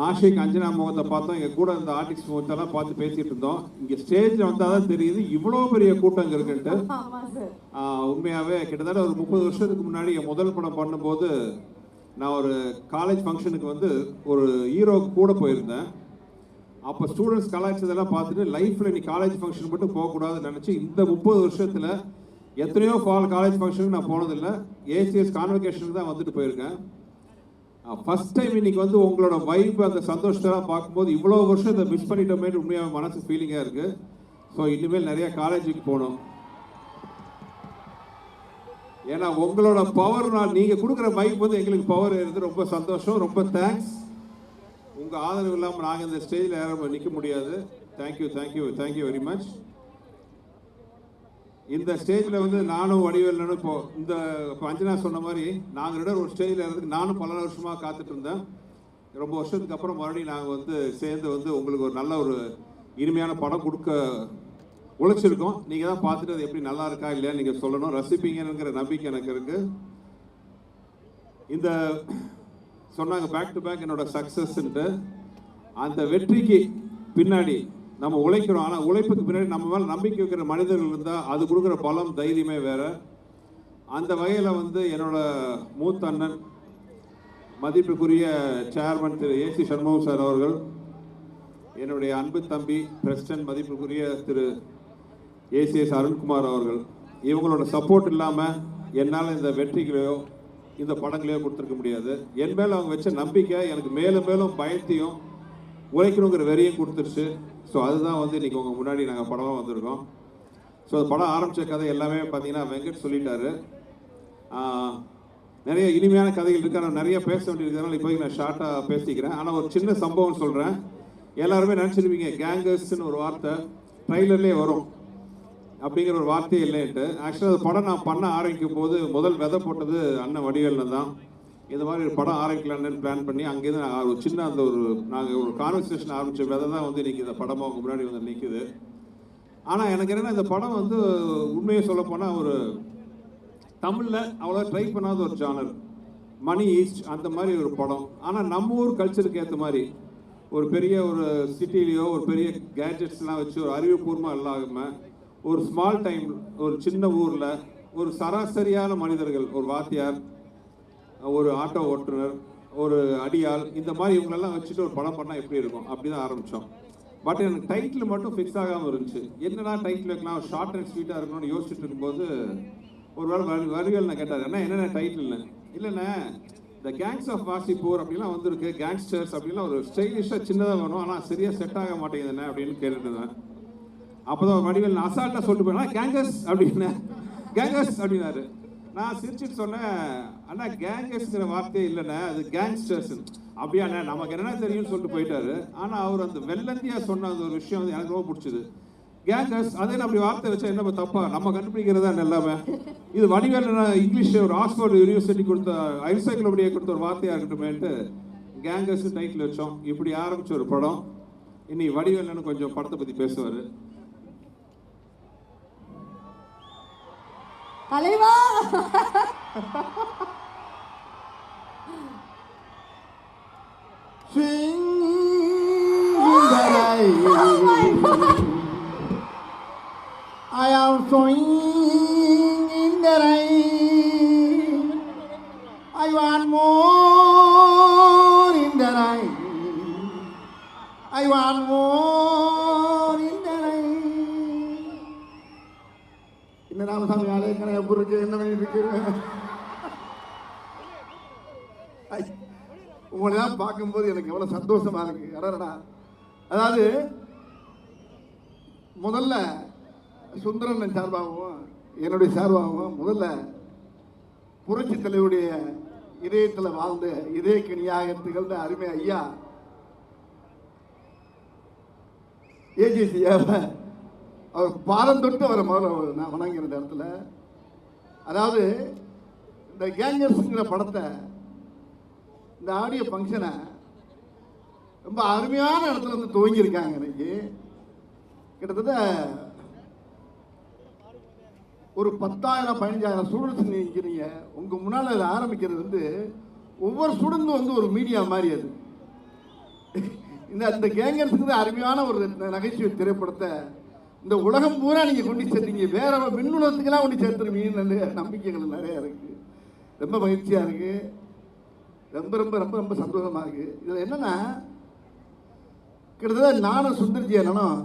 ஆஷிக் அஞ்சனா முகத்தை பார்த்தோம், எங்கள் கூட இந்த ஆர்டிஸ்ட் முகத்தெல்லாம் பார்த்து பேசிகிட்டு இருந்தோம். இங்கே ஸ்டேஜில் வந்தால் தான் தெரியுது இவ்வளோ பெரிய கூட்டம் இங்கே இருக்குன்ட்டு. உண்மையாகவே கிட்டத்தட்ட ஒரு 30 வருஷத்துக்கு முன்னாடி என் முதல் படம் பண்ணும்போது நான் ஒரு காலேஜ் ஃபங்க்ஷனுக்கு வந்து ஒரு ஹீரோ கூட போயிருந்தேன். அப்போ ஸ்டூடெண்ட்ஸ் கலாய்ச்சதெல்லாம் பார்த்துட்டு லைஃப்பில் நீ காலேஜ் ஃபங்க்ஷன் மட்டும் போகக்கூடாதுன்னு நினச்சி இந்த 30 வருஷத்தில் எத்தனையோ காலேஜ் ஃபங்க்ஷனுக்கு நான் போனதில்லை. ஏசிஎஸ் கான்வெகேஷனுக்கு தான் வந்துட்டு போயிருக்கேன். ஃபர்ஸ்ட் டைம் இன்னைக்கு வந்து உங்களோட வைப் அந்த சந்தோஷத்தெல்லாம் பார்க்கும்போது இவ்வளோ வருஷம் இதை மிஸ் பண்ணிட்டோமே உண்மையாக மனசு ஃபீலிங்காக இருக்குது. ஸோ இனிமேல் நிறைய காலேஜுக்கு போகணும். ஏன்னா உங்களோட பவர், நீங்கள் கொடுக்குற வைப் வந்து எங்களுக்கு பவர் இருந்து ரொம்ப சந்தோஷம். ரொம்ப தேங்க்ஸ். உங்கள் ஆதரவு இல்லாமல் நாங்கள் இந்த ஸ்டேஜில் யாரும் நிற்க முடியாது. Thank you thank you thank you very much. இந்த ஸ்டேஜில் வந்து நானும் வடிவேலனும் இப்போ இந்த அஞ்சனா சொன்ன மாதிரி நாங்கள் ஒரு ஸ்டேஜில் இருந்து நானும் பல வருஷமாக காத்துட்டு இருந்தேன். ரொம்ப வருஷத்துக்கு அப்புறம் மறுபடியும் நாங்கள் வந்து சேர்ந்து வந்து உங்களுக்கு ஒரு நல்ல ஒரு இனிமையான படம் கொடுக்க உழைச்சிருக்கோம். நீங்கள் தான் பார்த்துட்டு அது எப்படி நல்லா இருக்கா இல்லையான்னு நீங்கள் சொல்லணும். ரசிப்பீங்கிற நம்பிக்கை எனக்கு இருக்குது. இந்த சொன்னாங்க பேக் டு பேக் என்னோட சக்ஸஸ்ன்ட்டு. அந்த வெற்றிக்கு பின்னாடி நம்ம உழைக்கிறோம். ஆனால் உழைப்புக்கு பின்னாடி நம்ம மேலே நம்பிக்கை வைக்கிற மனிதர்கள் இருந்தால் அது கொடுக்குற பலம் தைரியமே வேறு. அந்த வகையில் வந்து என்னோட மூத்த அண்ணன் மதிப்புக்குரிய சேர்மன் திரு ஏசி சண்முகம் சார் அவர்கள், என்னுடைய அன்பு தம்பி பிரசிடன்ட் மதிப்புக்குரிய திரு ஏசிஎஸ் அருண்குமார் அவர்கள், இவங்களோட சப்போர்ட் இல்லாமல் என்னால் இந்த வெற்றிகளையோ இந்த படங்களையோ கொடுத்துருக்க முடியாது. என் மேலே அவங்க வச்ச நம்பிக்கை எனக்கு மேலும் மேலும் பயத்தையும் உழைக்கணுங்கிற வெறியும் கொடுத்துருச்சு. ஸோ அதுதான் வந்து இன்றைக்கி உங்கள் முன்னாடி நாங்கள் படமாக வந்திருக்கோம். ஸோ படம் ஆரம்பித்த கதை எல்லாமே பார்த்தீங்கன்னா வெங்கட் சொல்லிட்டாரு. நிறைய இனிமையான கதைகள் இருக்குது. நான் நிறைய பேச வேண்டியிருக்கிறதுனால இப்போதைக்கு நான் ஷார்ட்டாக பேசிக்கிறேன். ஆனால் ஒரு சின்ன சம்பவம் சொல்கிறேன். எல்லாருமே நினச்சிருப்பீங்க கேங்கர்ஸ்ன்னு ஒரு வார்த்தை ட்ரைலர்லேயே வரும் அப்படிங்கிற ஒரு வார்த்தையே இல்லைன்ட்டு. ஆக்சுவலாக அந்த படம் நான் பண்ண ஆரம்பிக்கும் போது முதல் விதை போட்டது அண்ணன் வடிவேலன் தான். இந்த மாதிரி ஒரு படம் ஆரம்பிக்கலான்னு பிளான் பண்ணி அங்கேருந்து ஒரு சின்ன அந்த நாங்கள் ஒரு கான்வர்சேஷன் ஆரம்பித்த விதை தான் வந்து இன்றைக்கி இந்த படமாக அவங்க முன்னாடி வந்து நிற்குது. ஆனால் எனக்கு என்னென்னா இந்த படம் வந்து உண்மையை சொல்லப்போனால் ஒரு தமிழில் அவ்வளோ ட்ரை பண்ணாத ஒரு ஜானர், மணி ஈஸ்ட் அந்த மாதிரி ஒரு படம். ஆனால் நம்ம ஊர் கல்ச்சருக்கு ஏற்ற மாதிரி ஒரு பெரிய ஒரு சிட்டிலேயோ ஒரு பெரிய கேட்ஜெட்ஸ்லாம் வச்சு ஒரு அறிவுபூர்வமாக இல்லாமல் ஒரு ஸ்மால் டைம் ஒரு சின்ன ஊரில் ஒரு சராசரியான மனிதர்கள், ஒரு வாத்தியார், ஒரு ஆட்டோ ஓட்டுநர், ஒரு அடியாள், இந்த மாதிரி இவங்களெல்லாம் வச்சுட்டு ஒரு படம் பண்ணால் எப்படி இருக்கும் அப்படி தான் ஆரம்பித்தோம். பட் எனக்கு டைட்டில் மட்டும் ஃபிக்ஸ் ஆகாமல் இருந்துச்சு. என்னடா டைட்டில் வைக்கலாம், ஷார்ட் அண்ட் ஸ்வீட்டாக இருக்கணும்னு யோசிச்சுட்டு இருக்கும்போது ஒரு வேளை வடிவேல் நான் கேட்டார், என்னென்ன டைட்டில்னு. இல்லைண்ணே இந்த கேங்ஸ் ஆஃப் வாசிப்பூர் அப்படிலாம் வந்துருக்கு, கேங்ஸ்டர்ஸ் அப்படிலாம் ஒரு ஸ்டைலிஷாக சின்னதாக வேணும், ஆனால் சரியாக செட் ஆக மாட்டேங்குதுண்ணே அப்படின்னு கேட்டுட்டு இருந்தேன். அப்போ தான் வடிவேல் நான் அசால்ட்டாக சொல்லிட்டு போயினா கேங்கர்ஸ் அப்படின்னு, கேங்கர்ஸ் அப்படின்னாரு. நான் சிரிச்சுட்டு சொன்னேன், அண்ணா கேங்கர்ஸ்ங்கிற வார்த்தையே இல்லைண்ணே, அது கேங்ஸ்டர்ஸ். அப்படியாண்ணே நமக்கு என்னென்ன தெரியும்னு சொல்லிட்டு போயிட்டாரு. ஆனால் அவர் அந்த வெள்ளந்தியாக சொன்ன அந்த ஒரு விஷயம் வந்து எனக்கு ரொம்ப பிடிச்சிது. கேங்கர்ஸ் அதே அப்படி வார்த்தை வச்சா என்ன தப்பா, நம்ம கண்டுபிடிக்கிறதா எல்லாமே. இது வடிவேல் இங்கிலீஷ் ஒரு ஆக்ஸ்போர்ட் யூனிவர்சிட்டி கொடுத்த என்சைக்ளோபீடியா கொடுத்த ஒரு வார்த்தையாக இருக்கட்டுமேன்ட்டு கேங்கர்ஸ் டைட்டில் வச்சோம். இப்படி ஆரம்பிச்ச ஒரு படம். இன்னைக்கு வடிவேல்னு கொஞ்சம் படத்தை பற்றி பேசுவார். தலைவா I am swinging in the rain. I want more in the rain. I want more in the rain. இந்த ராமசாமி ஆலயங்களை எப்படி இருக்கு, என்ன பண்ணிட்டு இருக்கிறேன். உங்களெல்லாம் பார்க்கும்போது எனக்கு எவ்வளோ சந்தோஷமா இருக்கு. அடடா, அதாவது முதல்ல சுந்தரன் சார்பாகவும் என்னுடைய சார்பாகவும் முதல்ல புரட்சி தலைவருடைய இதயத்தில் வாழ்ந்த இதய கனியாக திகழ்ந்த அருமை ஐயா ஏஜிசியா அவர் பாதம் தொட்டு அவரை முதல்ல நான் வணங்குற இடத்துல. அதாவது இந்த கேங்கர்ஸுங்கிற படத்தை, இந்த ஆடியோ ஃபங்க்ஷனை ரொம்ப அருமையான இடத்துல வந்து துவங்கியிருக்காங்க. இன்னைக்கு கிட்டத்தட்ட ஒரு 10,000 15,000 ஸ்டூடெண்ட்ஸ் நிற்கிறீங்க. உங்கள் முன்னால் அதை ஆரம்பிக்கிறது வந்து ஒவ்வொரு ஸ்டூடெண்ட்டும் வந்து ஒரு மீடியா மாதிரி. அது இந்த கேங்கர்ஸுக்கு அருமையான ஒரு நகைச்சுவை திரைப்படத்தை இந்த உலகம் பூரா நீங்க கொண்டு சேர்த்தீங்க, வேற விண்ணுலகத்துக்கெல்லாம் கொண்டு சேர்த்துருவீங்கன்னு நம்பிக்கைகள் நிறைய இருக்கு. ரொம்ப மகிழ்ச்சியா இருக்கு, ரொம்ப ரொம்ப ரொம்ப ரொம்ப சந்தோஷமா இருக்கு. இதுல என்னன்னா, கிட்டத்தட்ட நானும் சுந்தர்ஜி அண்ணனும்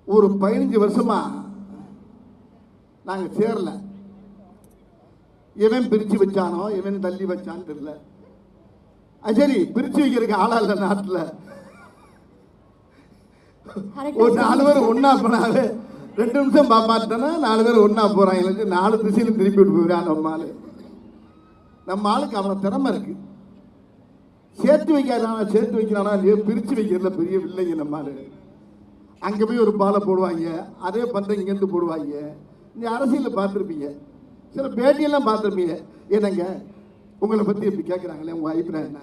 ஒரு 15 வருஷமா நாங்க சேரல. இவன் பிரிச்சு வச்சானோ இவன் தள்ளி வச்சான்னு தெரியல. சரி, பிரிச்சு வைக்கிறதுக்கு ஆளா இல்ல நாட்டுல. ஒரு 4 பேர் ஒன்னா போனாவே 2 நிமிஷம் பாப்பாட்டனா 4 பேர் ஒன்னா போறாங்க, 4 திசையில திருப்பி விட்டு போயிடான் நம்ம ஆளு. நம்ம ஆளுக்கு அவ்வளவு திறமை இருக்கு. சேர்த்து வைக்கிறானா சேர்த்து வைக்கிறானா இல்லையோ, பிரிச்சு வைக்கிறதுல பெரிய இல்லைங்க நம்ம ஆளு. அங்க போய் ஒரு பாலை போடுவாங்க, அதே பந்தை இங்கேருந்து போடுவாங்க. இந்த அரசியலில் பார்த்துருப்பீங்க, சில பேட்டியெல்லாம் பார்த்துருப்பீங்க. என்னங்க உங்களை பற்றி எப்படி கேட்குறாங்களே, உங்கள் அபிப்பிராயம் என்ன?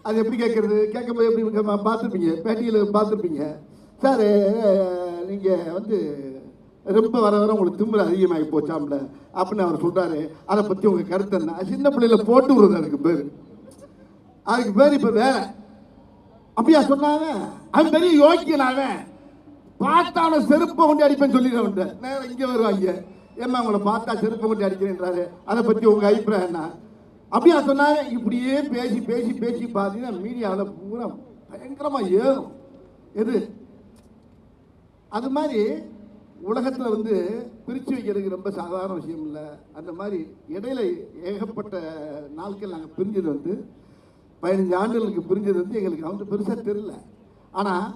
அது எப்படி கேட்குறது? கேட்கும்போது எப்படி பார்த்துருப்பீங்க, பேட்டியில் பார்த்துருப்பீங்க. சார் நீங்கள் வந்து ரொம்ப வர வர உங்களுக்கு திமிரு அதிகமாகி போச்சாம்ல அப்படின்னு அவர் சொல்கிறாரு. அதை பற்றி உங்கள் கருத்து என்ன? சின்ன பிள்ளையில போட்டு விடுறது அதுக்கு பேர். இப்போ வேற அப்படியா சொன்னாங்க? அவன் பெரிய யோக்கியனாக பார்த்தான செருப்பை கொண்டு அடிப்பேன்னு சொல்லிடுறேன். நேரம் இங்கே வருவாங்க, ஏமா உங்களை பார்த்தா செருப்பை கொண்டு அடிக்கிறேன்றாரு, அதை பற்றி உங்கள் அபிப்பிராயம் என்ன? அப்படியா சொன்னாங்க? இப்படியே பேசி பேசி பேசி பார்த்தீங்கன்னா மீடியாவில் பூரா பயங்கரமாக ஏறும். எது அது மாதிரி உலகத்தில் வந்து பிரித்து வைக்கிறதுக்கு ரொம்ப சாதாரண விஷயம் இல்லை. அந்த மாதிரி இடையில ஏகப்பட்ட நாட்கள் நாங்கள் பிரிஞ்சது வந்து 15 ஆண்டுகளுக்கு பிரிஞ்சது வந்து எங்களுக்கு வந்து பெருசாக தெரியல. ஆனால்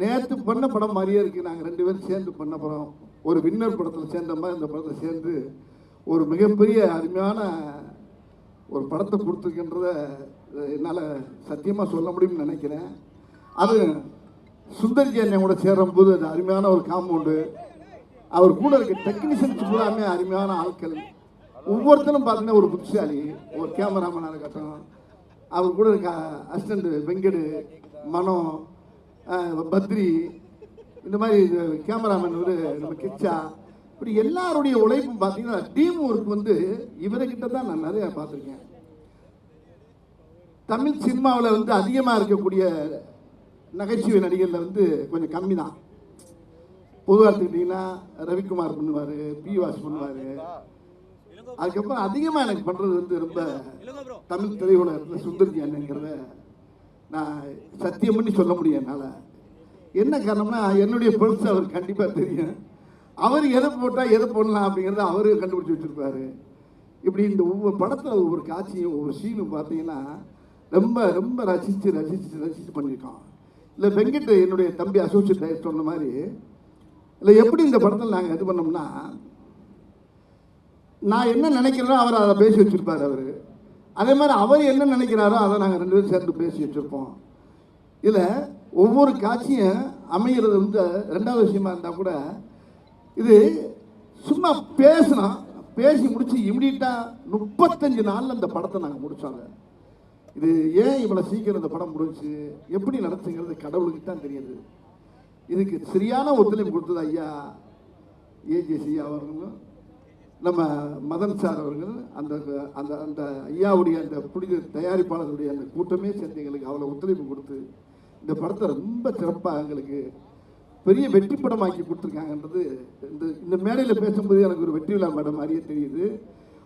நேற்று பண்ண படம் மாதிரியே இருக்குது. நாங்கள் 2 பேரும் சேர்ந்து பண்ண படம், ஒரு வின்னர் படத்தில் சேர்ந்த மாதிரி இந்த படத்தில் சேர்ந்து ஒரு மிகப்பெரிய அருமையான ஒரு படத்தை கொடுத்துருக்கின்றத என்னால் சத்தியமாக சொல்ல முடியும்னு நினைக்கிறேன். அது சுந்தர்ஜி அண்ணன் கூட சேரும்போது அது அருமையான ஒரு காம்பவுண்டு. அவர் கூட இருக்க டெக்னீஷியன்ஸ் பூராமே அருமையான ஆட்கள். ஒவ்வொருத்தரும் பார்த்தீங்கன்னா ஒரு புத்திசாலி, ஒரு கேமராமேனாக இருக்கட்டும், அவர் கூட இருக்க அசிஸ்டண்ட் வெங்கடு, மனோ, பத்ரி, இந்த மாதிரி கேமராமேன் ஒரு நம்ம கிச்சா, இப்படி எல்லாருடைய உழைப்பும் பார்த்தீங்கன்னா டீம் ஒர்க் வந்து இவர்கிட்ட தான் நான் நிறைய பார்த்துருக்கேன். தமிழ் சினிமாவில் வந்து அதிகமாக இருக்கக்கூடிய நகைச்சுவை நடிகரில் வந்து கொஞ்சம் கம்மி தான். பொதுவாக எடுத்துக்கிட்டிங்கன்னா ரவிக்குமார் பண்ணுவார், பி வாஸ் பண்ணுவார். அதுக்கப்புறம் அதிகமாக எனக்கு பண்ணுறது வந்து ரொம்ப தமிழ் திரையுலகத்தில் சுந்தர்ஜி அண்ணங்கிறத நான் சத்தியம் பண்ணி சொல்ல முடியும் என்னால். என்ன காரணம்னா என்னுடைய பல்ஸ் அவர் கண்டிப்பாக தெரியும். அவர் எதை போட்டால் எதை போடலாம் அப்படிங்கிறத அவரு கண்டுபிடிச்சி வச்சுருப்பாரு. இப்படி இந்த ஒவ்வொரு படத்தில் ஒவ்வொரு காட்சியும் ஒவ்வொரு சீனும் பார்த்தீங்கன்னா ரொம்ப ரொம்ப ரசித்து ரசித்து ரசித்து பண்ணியிருக்கோம். இல்லை வெங்கட் என்னுடைய தம்பி அசோசியேட் டைரக்டர் சொன்ன மாதிரி, இல்லை எப்படி இந்த படத்தில் நாங்கள் இது பண்ணோம்னா, நான் என்ன நினைக்கிறேனோ அவர் அதை பேசி வச்சுருப்பார். அவர் அதே மாதிரி அவர் என்ன நினைக்கிறாரோ அதை நாங்கள் 2 பேரும் சேர்ந்து பேசி வச்சுருப்போம். இதில் ஒவ்வொரு காட்சியும் அமைகிறது வந்து 2வது விஷயமா இருந்தால் கூட, இது சும்மா பேசணும், பேசி முடிச்சு இமிடியட்டாக 35 நாளில் இந்த படத்தை நாங்கள் முடித்தோங்க. இது ஏன் இவ்வளோ சீக்கிரம் இந்த படம் முடிச்சு, எப்படி நடத்துங்கிறது கடவுளுக்கு தான் தெரியுது. இதுக்கு சரியான ஒத்துழைப்பு கொடுத்தது ஐயா ஏஜேசி அவர்களும் நம்ம மதன் சார் அவர்கள், அந்த அந்த அந்த ஐயாவுடைய அந்த புனித தயாரிப்பாளர்களுடைய அந்த கூட்டமே சேர்ந்து எங்களுக்கு அவ்வளோ ஒத்துழைப்பு கொடுத்து இந்த படத்தை ரொம்ப சிறப்பாக எங்களுக்கு பெரிய வெற்றி படமாக்கி கொடுத்துருக்காங்கன்றது இந்த மேடையில் பேசும்போது எனக்கு ஒரு வெற்றி விழா மேடம் மாதிரியே தெரியுது.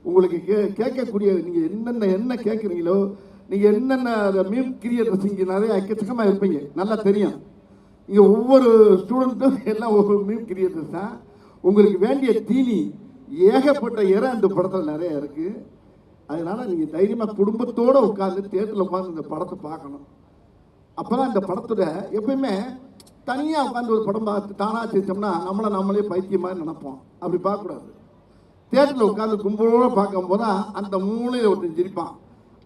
உங்களுக்கு கேட்கக்கூடிய நீங்கள் என்ன கேட்குறீங்களோ, நீங்கள் என்னென்ன மீம் கிரியேட்டர்ஸ் இங்கே நிறைய எக்கச்சக்கமாக இருப்பீங்க, நல்லா தெரியும். இங்கே ஒவ்வொரு ஸ்டூடெண்ட்டும் எல்லாம் ஒவ்வொரு மீம் கிரியேட்டர்ஸ் தான். உங்களுக்கு வேண்டிய தீனி ஏகப்பட்ட அந்த படத்தில் நிறைய இருக்குது. அதனால் நீங்கள் தைரியமாக குடும்பத்தோடு உட்காந்து தியேட்டரில் உட்காந்து இந்த படத்தை பார்க்கணும். அப்போ தான் இந்த படத்தோட எப்பயுமே தனியாக உட்காந்து ஒரு படம் பார்த்து தானாக சிரிச்சோம்னா நம்மளே பைத்தியமாக நினைப்போம். அப்படி பார்க்கக்கூடாது. தியேட்டரில் உட்காந்து கும்பலோடு பார்க்கும்போது தான் அந்த மூலையில் ஒருத்தர் சிரிப்பான்.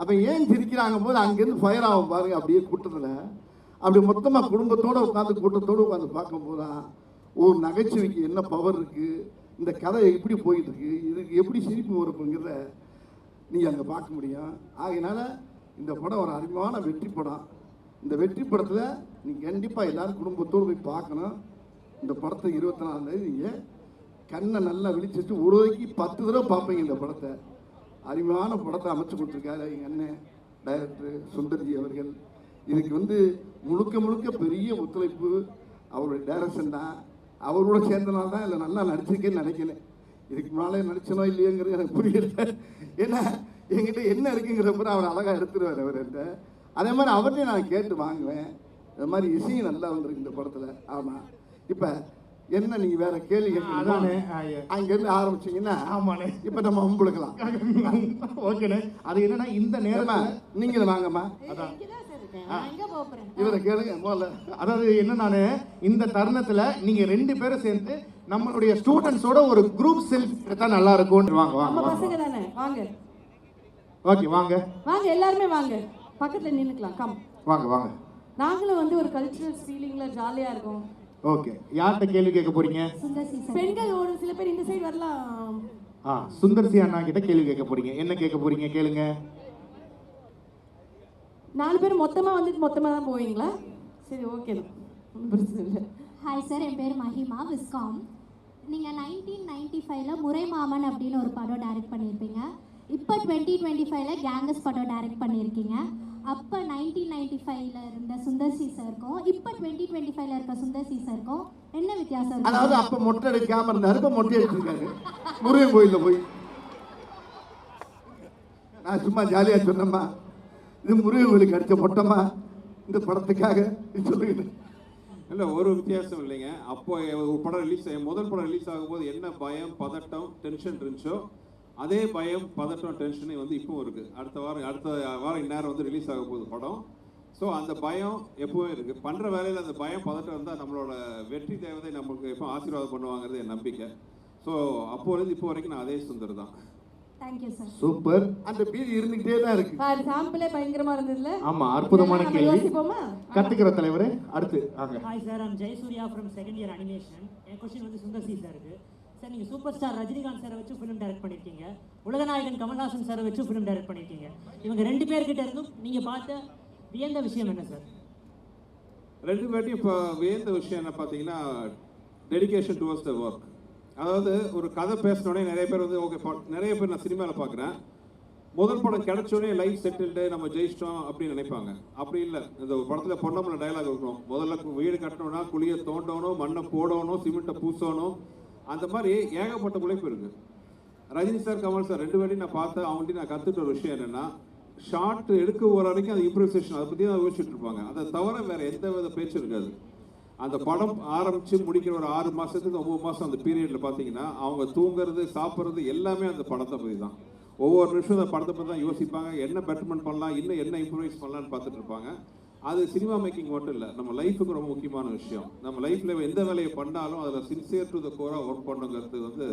அப்போ ஏன் சிரிக்கிறாங்க போது அங்கேருந்து ஃபயர் ஆகும் பாருங்க. அப்படியே கூட்டத்தில் அப்படி மொத்தமாக குடும்பத்தோடு உட்காந்து கூட்டத்தோடு உட்காந்து பார்க்கும்போது தான் ஒரு நகைச்சுவைக்கு என்ன பவர் இருக்குது, இந்த கதை எப்படி போயிட்டு இருக்கு, இதுக்கு எப்படி சிரிப்பு வருங்கிறத நீங்கள் அங்கே பார்க்க முடியும். ஆகையினால இந்த படம் ஒரு அருமையான வெற்றி படம். இந்த வெற்றி படத்தில் நீங்கள் கண்டிப்பாக எல்லோரும் குடும்பத்தோடு போய் பார்க்கணும். இந்த படத்தை 24ஆம் தேதி நீங்கள் கண்ணை நல்லா விழிச்சிட்டு ஒரு வரைக்கும் 10 தடவை பார்ப்பீங்க. இந்த படத்தை அருமையான படத்தை அமைச்சு கொடுத்துருக்காரு எங்கள் அண்ணன் டைரக்டர் சுந்தர்ஜி அவர்கள். இதுக்கு வந்து முழுக்க முழுக்க பெரிய ஒத்துழைப்பு அவருடைய டைரக்ஷன் தான். அவரோட சேர்ந்தனால தான் இல்லை நல்லா நடிச்சிருக்கேன்னு நினைக்கிறேன். இதுக்கு முன்னாலே நடிச்சனோ இல்லையோங்கிறது எனக்கு புரியல. ஏன்னா என்கிட்ட என்ன இருக்குங்கிறப்ப அவர் அழகாக எடுத்துருவார் அவர்கிட்ட. அதே மாதிரி அவர்கிட்டையும் நான் கேட்டு வாங்குவேன். அது மாதிரி இசையும் நல்லா வந்திருக்கு இந்த படத்தில். ஆமாம். இப்போ என்ன நீங்கள் வேற கேள்வி கேட்கணும் அங்கேருந்து ஆரம்பிச்சிங்கன்னா ஆமாண்ணே இப்போ நம்ம அம்புடுக்கலாம். ஓகேண்ணே. அது என்னன்னா இந்த நேரமா நீங்களும் வாங்கம்மா. அதான் இவரை கேளுங்க முதல்ல. அதாவது என்னன்னானே இந்த தருணத்துல நீங்க 2 பேரும் சேர்ந்து நம்மளுடைய ஸ்டூடெண்ட்ஸோட ஒரு குரூப் செல்ஃபி எடுத்தா நல்லா இருக்கும். வாங்க நம்ம வாங்க பசங்க தானே, வாங்க ஓகே வாங்க வாங்க எல்லாருமே வாங்க, பக்கத்துல நின்னுக்கலாம். கம் வாங்க வாங்க. நாங்களும் வந்து ஒரு கல்ச்சுரல் ஃபீலிங்ல ஜாலியா இருக்கோம். ஓகே, யார்கிட்ட கேள்வி கேட்க போறீங்க? பெண்கள் ஒரு சில பேர் இந்த சைடு வரலாம். சுந்தர்சி அண்ணா கிட்ட கேள்வி கேட்க போறீங்க. என்ன கேட்க போறீங்க கேளுங்க. 4 பேர் மொத்தமா வந்துட்டு மொத்தமா தான் போவீங்களா? சரி, ஓகே தான், ஒன்றும் பிரச்சனை இல்லை. ஹாய் சார், என் பேர் மஹிமா, விஸ்காம். நீங்கள் 1995 முறைமாமன் அப்படின்னு ஒரு படம் டைரக்ட் பண்ணியிருப்பீங்க. இப்போ 2025 கேங்கஸ் படம் டைரக்ட் பண்ணியிருக்கீங்க. அப்போ 1995 இருந்த சுந்தர் சி சாருக்கும் இப்போ 2025 இருக்க சுந்தர் சி சாருக்கும் என்ன வித்தியாசம்? அதாவது அப்போ மொட்டை அடிக்காம இருந்தாரு, இப்போ மொட்டை அடிச்சிருக்காரு முருகன் கோயிலில் போய். நான் சும்மா ஜாலியாக சொன்னேம்மா, இது முருகன் கோயிலுக்கு அடித்த மொட்டமா இந்த படத்துக்காக சொல்லுங்க. இல்லை, ஒரு வித்தியாசம் இல்லைங்க. அப்போ ஒரு படம் முதல் படம் ரிலீஸ் ஆகும்போது என்ன பயம், பதட்டம், டென்ஷன் இருந்துச்சோ அதே பயம், பதட்டம், டென்ஷனே வந்து இப்பவும் இருக்குது. அடுத்த வாரம் இந்நேரம் வந்து ரிலீஸ் ஆக போகுது படம். ஸோ அந்த பயம் எப்போவும் இருக்குது. பண்ணுற வேலையில் அந்த பயம், பதட்டம் இருந்தால் நம்மளோட வெற்றி தேவதை நம்மளுக்கு எப்போ ஆசீர்வாதம் பண்ணுவாங்கிறது என் நம்பிக்கை. ஸோ அப்போலேருந்து இப்போ வரைக்கும் நான் அதே சுந்தர் தான். Thank you sir. சூப்பர். அந்த பீதி இருந்துகிட்டே தான் இருக்கு. பாரு, சாம்பிளே பயங்கரமா இருந்ததுல. ஆமா, அற்புதமான கேள்வி. யோசிப்போமா? கத்துக்கிற தலைவரே அடுத்து வாங்க. Hi sir, I'm Jayasurya from second year animation. என் கொஸ்டின் வந்து சுந்தர் சி சாருக்கு. சார், நீங்கள் சூப்பர் ஸ்டார் ரஜினிகாந்த் சாரை வச்சு ஃபிலிம் டைரக்ட் பண்ணியிருக்கீங்க, உலகநாயகன் கமல்ஹாசன் சாரை வச்சு ஃபிலிம் டைரக்ட் பண்ணியிருக்கீங்க. இவங்க 2 பேர்கிட்ட இருந்தும் நீங்கள் பார்த்த வியந்த விஷயம் என்ன சார்? 2 பேர்ட்டையும் இப்போ வியந்த விஷயம் என்ன பார்த்தீங்கன்னா, டெடிகேஷன் டுவர்ட்ஸ் த ஒர்க். அதாவது ஒரு கதை பேசினோடனே நிறைய பேர் வந்து ஓகே, நிறைய பேர் நான் சினிமாவில் பார்க்குறேன், முதல் படம் கிடைச்சோடனே லைஃப் செட்டில்டு, நம்ம ஜெயிச்சிட்டோம் அப்படின்னு நினைப்பாங்க. அப்படி இல்லை. இந்த ஒரு படத்தில் பொன்னம்பல டைலாக் இருக்கும், முதல்ல வீடு கட்டணும்னா குழியை தோண்டணும், மண்ணை போடணும், சிமெண்ட்டை பூசணும். அந்த மாதிரி ஏகப்பட்ட உழைப்பு இருக்குது. ரஜினி சார், கமல் சார் 2 பேரையும் நான் பார்த்தேன். அவங்கள்ட்ட நான் கற்றுட்ட ஒரு விஷயம் என்னென்னா, ஷார்ட் எடுக்க ஒரு வரைக்கும் அது இம்ப்ரூவைசேஷன், அதை பற்றி தான் யோசிச்சுட்டு இருப்பாங்க. அதை தவிர வேறு எந்த வித பேச்சு இருக்காது. அந்த படம் ஆரம்பித்து முடிக்கிற ஒரு 6 மாதத்துக்கு 9 மாதம் அந்த பீரியடில் பார்த்தீங்கன்னா அவங்க தூங்குறது, சாப்பிட்றது எல்லாமே அந்த படத்தை பற்றி தான். ஒவ்வொரு நிமிஷம் அந்த படத்தை பற்றி தான் யோசிப்பாங்க. என்ன பெட்டர்மெண்ட் பண்ணலாம், இன்னும் என்ன இம்ப்ரூவைஸ் பண்ணலான்னு பார்த்துட்டு இருப்பாங்க. அது சினிமா மேக்கிங் மட்டும் இல்லை, நம்ம லைஃபுக்கு ரொம்ப முக்கியமான விஷயம். நம்ம லைஃப்பில் எந்த வேலையை பண்ணாலும் அதில் சின்சியர் டு த கோராக ஒர்க் பண்ணுங்கிறது வந்து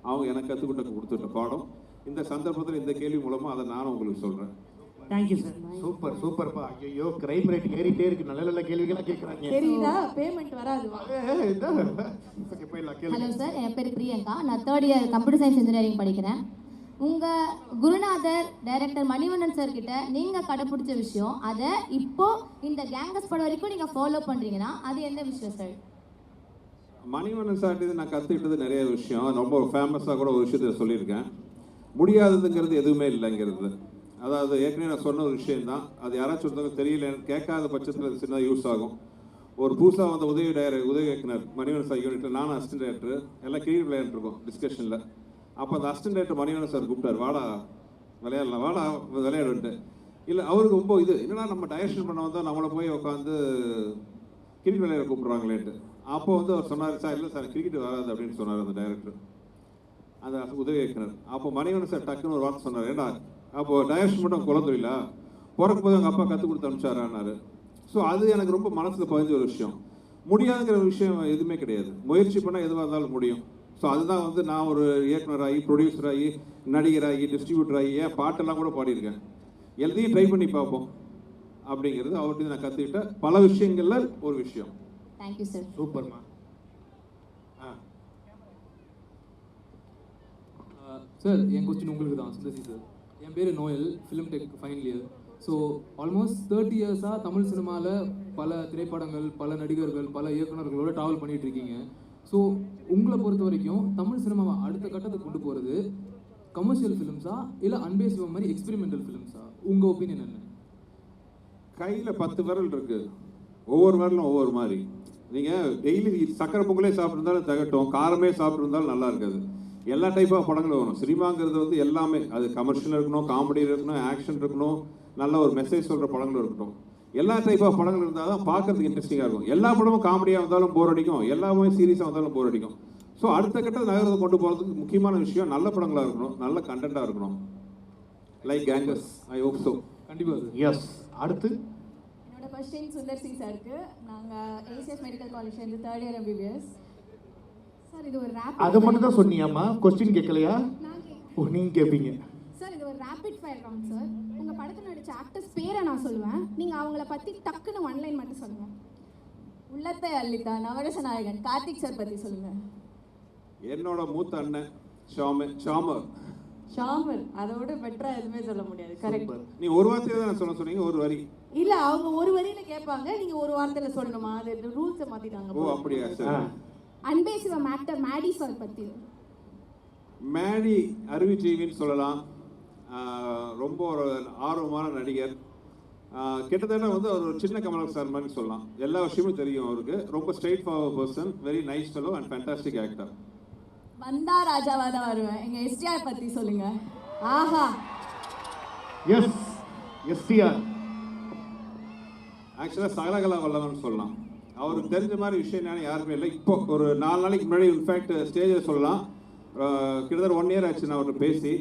அவங்க எனக்கு கொடுத்துட்ட பாடம். இந்த சந்தர்ப்பத்தில் இந்த கேள்வி மூலமாக அதை நானும் உங்களுக்கு சொல்கிறேன். Thank you sir. சூப்பர் சூப்பர்ப்பா. ஐயோ, கிரைம் ரேட் ஏறிட்டே இருக்கு. நல்ல நல்ல கேள்விகளா கேட்குறாங்க. தெரியுதா? பேமெண்ட் வராது. ஓகே, போயிடலாம். கேளுங்க. ஹலோ சார், என் பேர் பிரியங்கா. நான் 3rd year computer science engineering படிக்கிறேன். உங்கள் குருநாதர் டைரக்டர் மணிவண்ணன் சார் கிட்ட நீங்கள் கடைப்பிடிச்ச விஷயம், அதை இப்போ இந்த கேங்கஸ் படம் வரைக்கும் நீங்கள் ஃபாலோ பண்ணுறீங்கன்னா அது என்ன விஷயம் சார்? மணிவண்ணன் சார்ட்டு நான் கற்றுக்கிட்டது நிறைய விஷயம். ரொம்ப ஃபேமஸாக கூட ஒரு விஷயத்தை சொல்லியிருக்கேன். முடியாததுங்கிறது எதுவுமே இல்லைங்கிறது. அதாவது ஏற்கனவே நான் சொன்ன ஒரு விஷயந்தான். அது யாராச்சும் ஒருத்தவங்க தெரியல, கேட்காத பட்சத்தில் அது சின்னதாக யூஸ் ஆகும். ஒரு புதுசாக வந்த உதவி இயக்குனர் மணிவண்ணன் சார் யூனிட்டில் நானும் அசிஸ்டன்ட் டைரக்டர் எல்லாம் கிரிக்கெட் விளையாண்டுருக்கோம் டிஸ்கஷனில். அப்போ அந்த அசிஸ்டன்ட் டைரக்டர் மணிவண்ணன் சார் கூப்பிட்டார், வாடா விளையாடலாம், வாடா விளையாடுன்ட்டு. இல்லை, அவருக்கு ரொம்ப இது என்னன்னா, நம்ம டைரக்ஷன் பண்ண வந்தால் நம்மளை போய் உட்காந்து கிரிக்கெட் விளையாட கூப்பிட்றாங்களேன்ட்டு. அப்போ வந்து அவர் சொன்னார், சார் இல்லை சார் கிரிக்கெட் வராது அப்படின்னு சொன்னார் அந்த டைரக்டர், அந்த உதவி இயக்குனர். அப்போ மணிவண்ணன் சார் டக்குன்னு ஒரு வார்த்தை சொன்னார், ஏன்னா அப்போது டைரக்ஷன் மட்டும் குழந்தையில பிறக்கும் போது எங்கள் அப்பா கற்றுக் கொடுத்து அனுப்பிச்சாரான்னாரு. ஸோ அது எனக்கு ரொம்ப மனசில் பதிஞ்ச ஒரு விஷயம். முடியாதுங்கிற விஷயம் எதுவுமே கிடையாது. முயற்சி பண்ணால் எதுவாக இருந்தாலும் முடியும். ஸோ அதுதான் வந்து நான் ஒரு இயக்குனராகி, ப்ரொடியூசராகி, நடிகராகி, டிஸ்ட்ரிபியூட்டராகி, ஏன் பாட்டெல்லாம் கூட பாடியிருக்கேன். எல்லாத்தையும் ட்ரை பண்ணி பார்ப்போம் அப்படிங்கிறது அவர்கிட்ட நான் கற்றுக்கிட்ட பல விஷயங்களில் ஒரு விஷயம். Thank you sir. சூப்பர்மா. சார், என் கொஸ்டின் உங்களுக்கு தான் சுந்தர்சி சார். என் பேர் Noel, film tech final year. So almost 30 இயர்ஸாக தமிழ் சினிமாவில் பல திரைப்படங்கள், பல நடிகர்கள், பல இயக்குநர்களோட ட்ராவல் பண்ணிகிட்டு இருக்கீங்க. ஸோ உங்களை பொறுத்த வரைக்கும் தமிழ் சினிமாவை அடுத்த கட்டத்துக்கு கொண்டு போகிறது கமர்ஷியல் ஃபிலிம்ஸா இல்லை அன்பே சிவம் மாதிரி எக்ஸ்பெரிமெண்டல் ஃபிலிம்ஸா? உங்கள் ஒப்பீனியன் என்ன? கையில் 10 விரல் இருக்கு, ஒவ்வொரு விரலும் ஒவ்வொரு மாதிரி. நீங்கள் டெய்லி சக்கரை பொங்கலே சாப்பிட்ருந்தாலும் தகட்டும், காரமே சாப்பிட்ருந்தாலும் நல்லா இருக்காது. எல்லா டைப் ஆஃப் படங்களும் வரும். சினிமாங்கிறது வந்து எல்லாமே, அது கமர்ஷியல் இருக்கணும், காமெடி இருக்கணும், ஆக்ஷன் இருக்கணும், நல்ல ஒரு மெசேஜ் சொல்கிற படங்களும் இருக்கட்டும். எல்லா டைப் ஆஃப் படங்கள் இருந்தால் தான் பார்க்கறதுக்கு இன்ட்ரெஸ்டிங்காக இருக்கும். எல்லா படமும் காமெடியாக இருந்தாலும் போர் அடிக்கும், எல்லாமே சீரியஸாக இருந்தாலும் போர் அடிக்கும். ஸோ அடுத்த கட்ட நகரத்தை கொண்டு போகிறதுக்கு முக்கியமான விஷயம் நல்ல படங்களாக இருக்கணும், நல்ல கண்டென்ட்டாக இருக்கணும். Like gangers, I hope so. கண்டிப்பாக சார். எஸ். அடுத்து என்னோட கொஸ்டின் சுந்தர் சி சாருக்கு. நாங்கள் ஏசிஎஸ் மெடிக்கல் காலேஜ்லேருந்து 3rd இயர் MBBS. சார் இது ஒரு ரேபிட், அதை மட்டும் தான் சொன்னியாம்மா, கொஸ்டின் கேட்கலையா? நான் கேட்குறேன். ஓ, நீங்கள் கேட்பீங்க. சார் இது ஒரு ரேபிட் ஃபயர் ரவுண்ட் சார். உங்கள் படத்தில் நடித்த ஆக்டர்ஸ் பேரை நான் சொல்லுவேன், நீங்கள் அவங்கள பற்றி டக்குன்னு 1 லைன் மட்டும் சொல்லுங்கள். உள்ளத்தை அள்ளித்தா நவரச நாயகன் கார்த்திக் சார் பற்றி சொல்லுங்கள். என்னோட மூத்த அண்ணன் ஷாமர். ஷாமர் அதோட பெட்டரா எதுவுமே சொல்ல முடியாது. கரெக்ட். நீ ஒரு வார்த்தையில தான் சொல்ல சொன்னீங்க, ஒரு வரி இல்ல அவங்க ஒரு வரியில கேட்பாங்க, நீங்க ஒரு வார்த்தையில சொல்லணுமா? அது ரூல்ஸை மாத்திட்டாங்க. ஓ அப்படியா? சரி. அன்பே சிவம் ஆக்டர் மேடி சார் பற்றி. மேடி அறிவுஜீவின்னு சொல்லலாம். ரொம்ப ஒரு ஆர்வமான நடிகர். கிட்டத்தட்ட வந்து அவர் ஒரு சின்ன கமல் சார் மாதிரி சொல்லலாம். எல்லா விஷயமும் தெரியும் அவருக்கு. ரொம்ப straight forward person, very nice fellow and fantastic actor. வந்தா ராஜாவா தான் வருவேன். எங்கள் எஸ்டிஆர் பற்றி சொல்லுங்கள். ஆஹா. எஸ். எஸ்டிஆர் ஆக்சுவலாக சகலகலா வல்லவன் சொல்லலாம். அவருக்கு தெரிஞ்ச மாதிரி விஷயம் என்னன்னு யாருமே இல்லை. இப்போ ஒரு 4 நாளைக்கு முன்னாடி இன்ஃபேக்ட் ஸ்டேஜில் சொல்லலாம், கிட்டத்தட்ட 1 இயர் ஆச்சு நான் அவர்கிட்ட பேசி.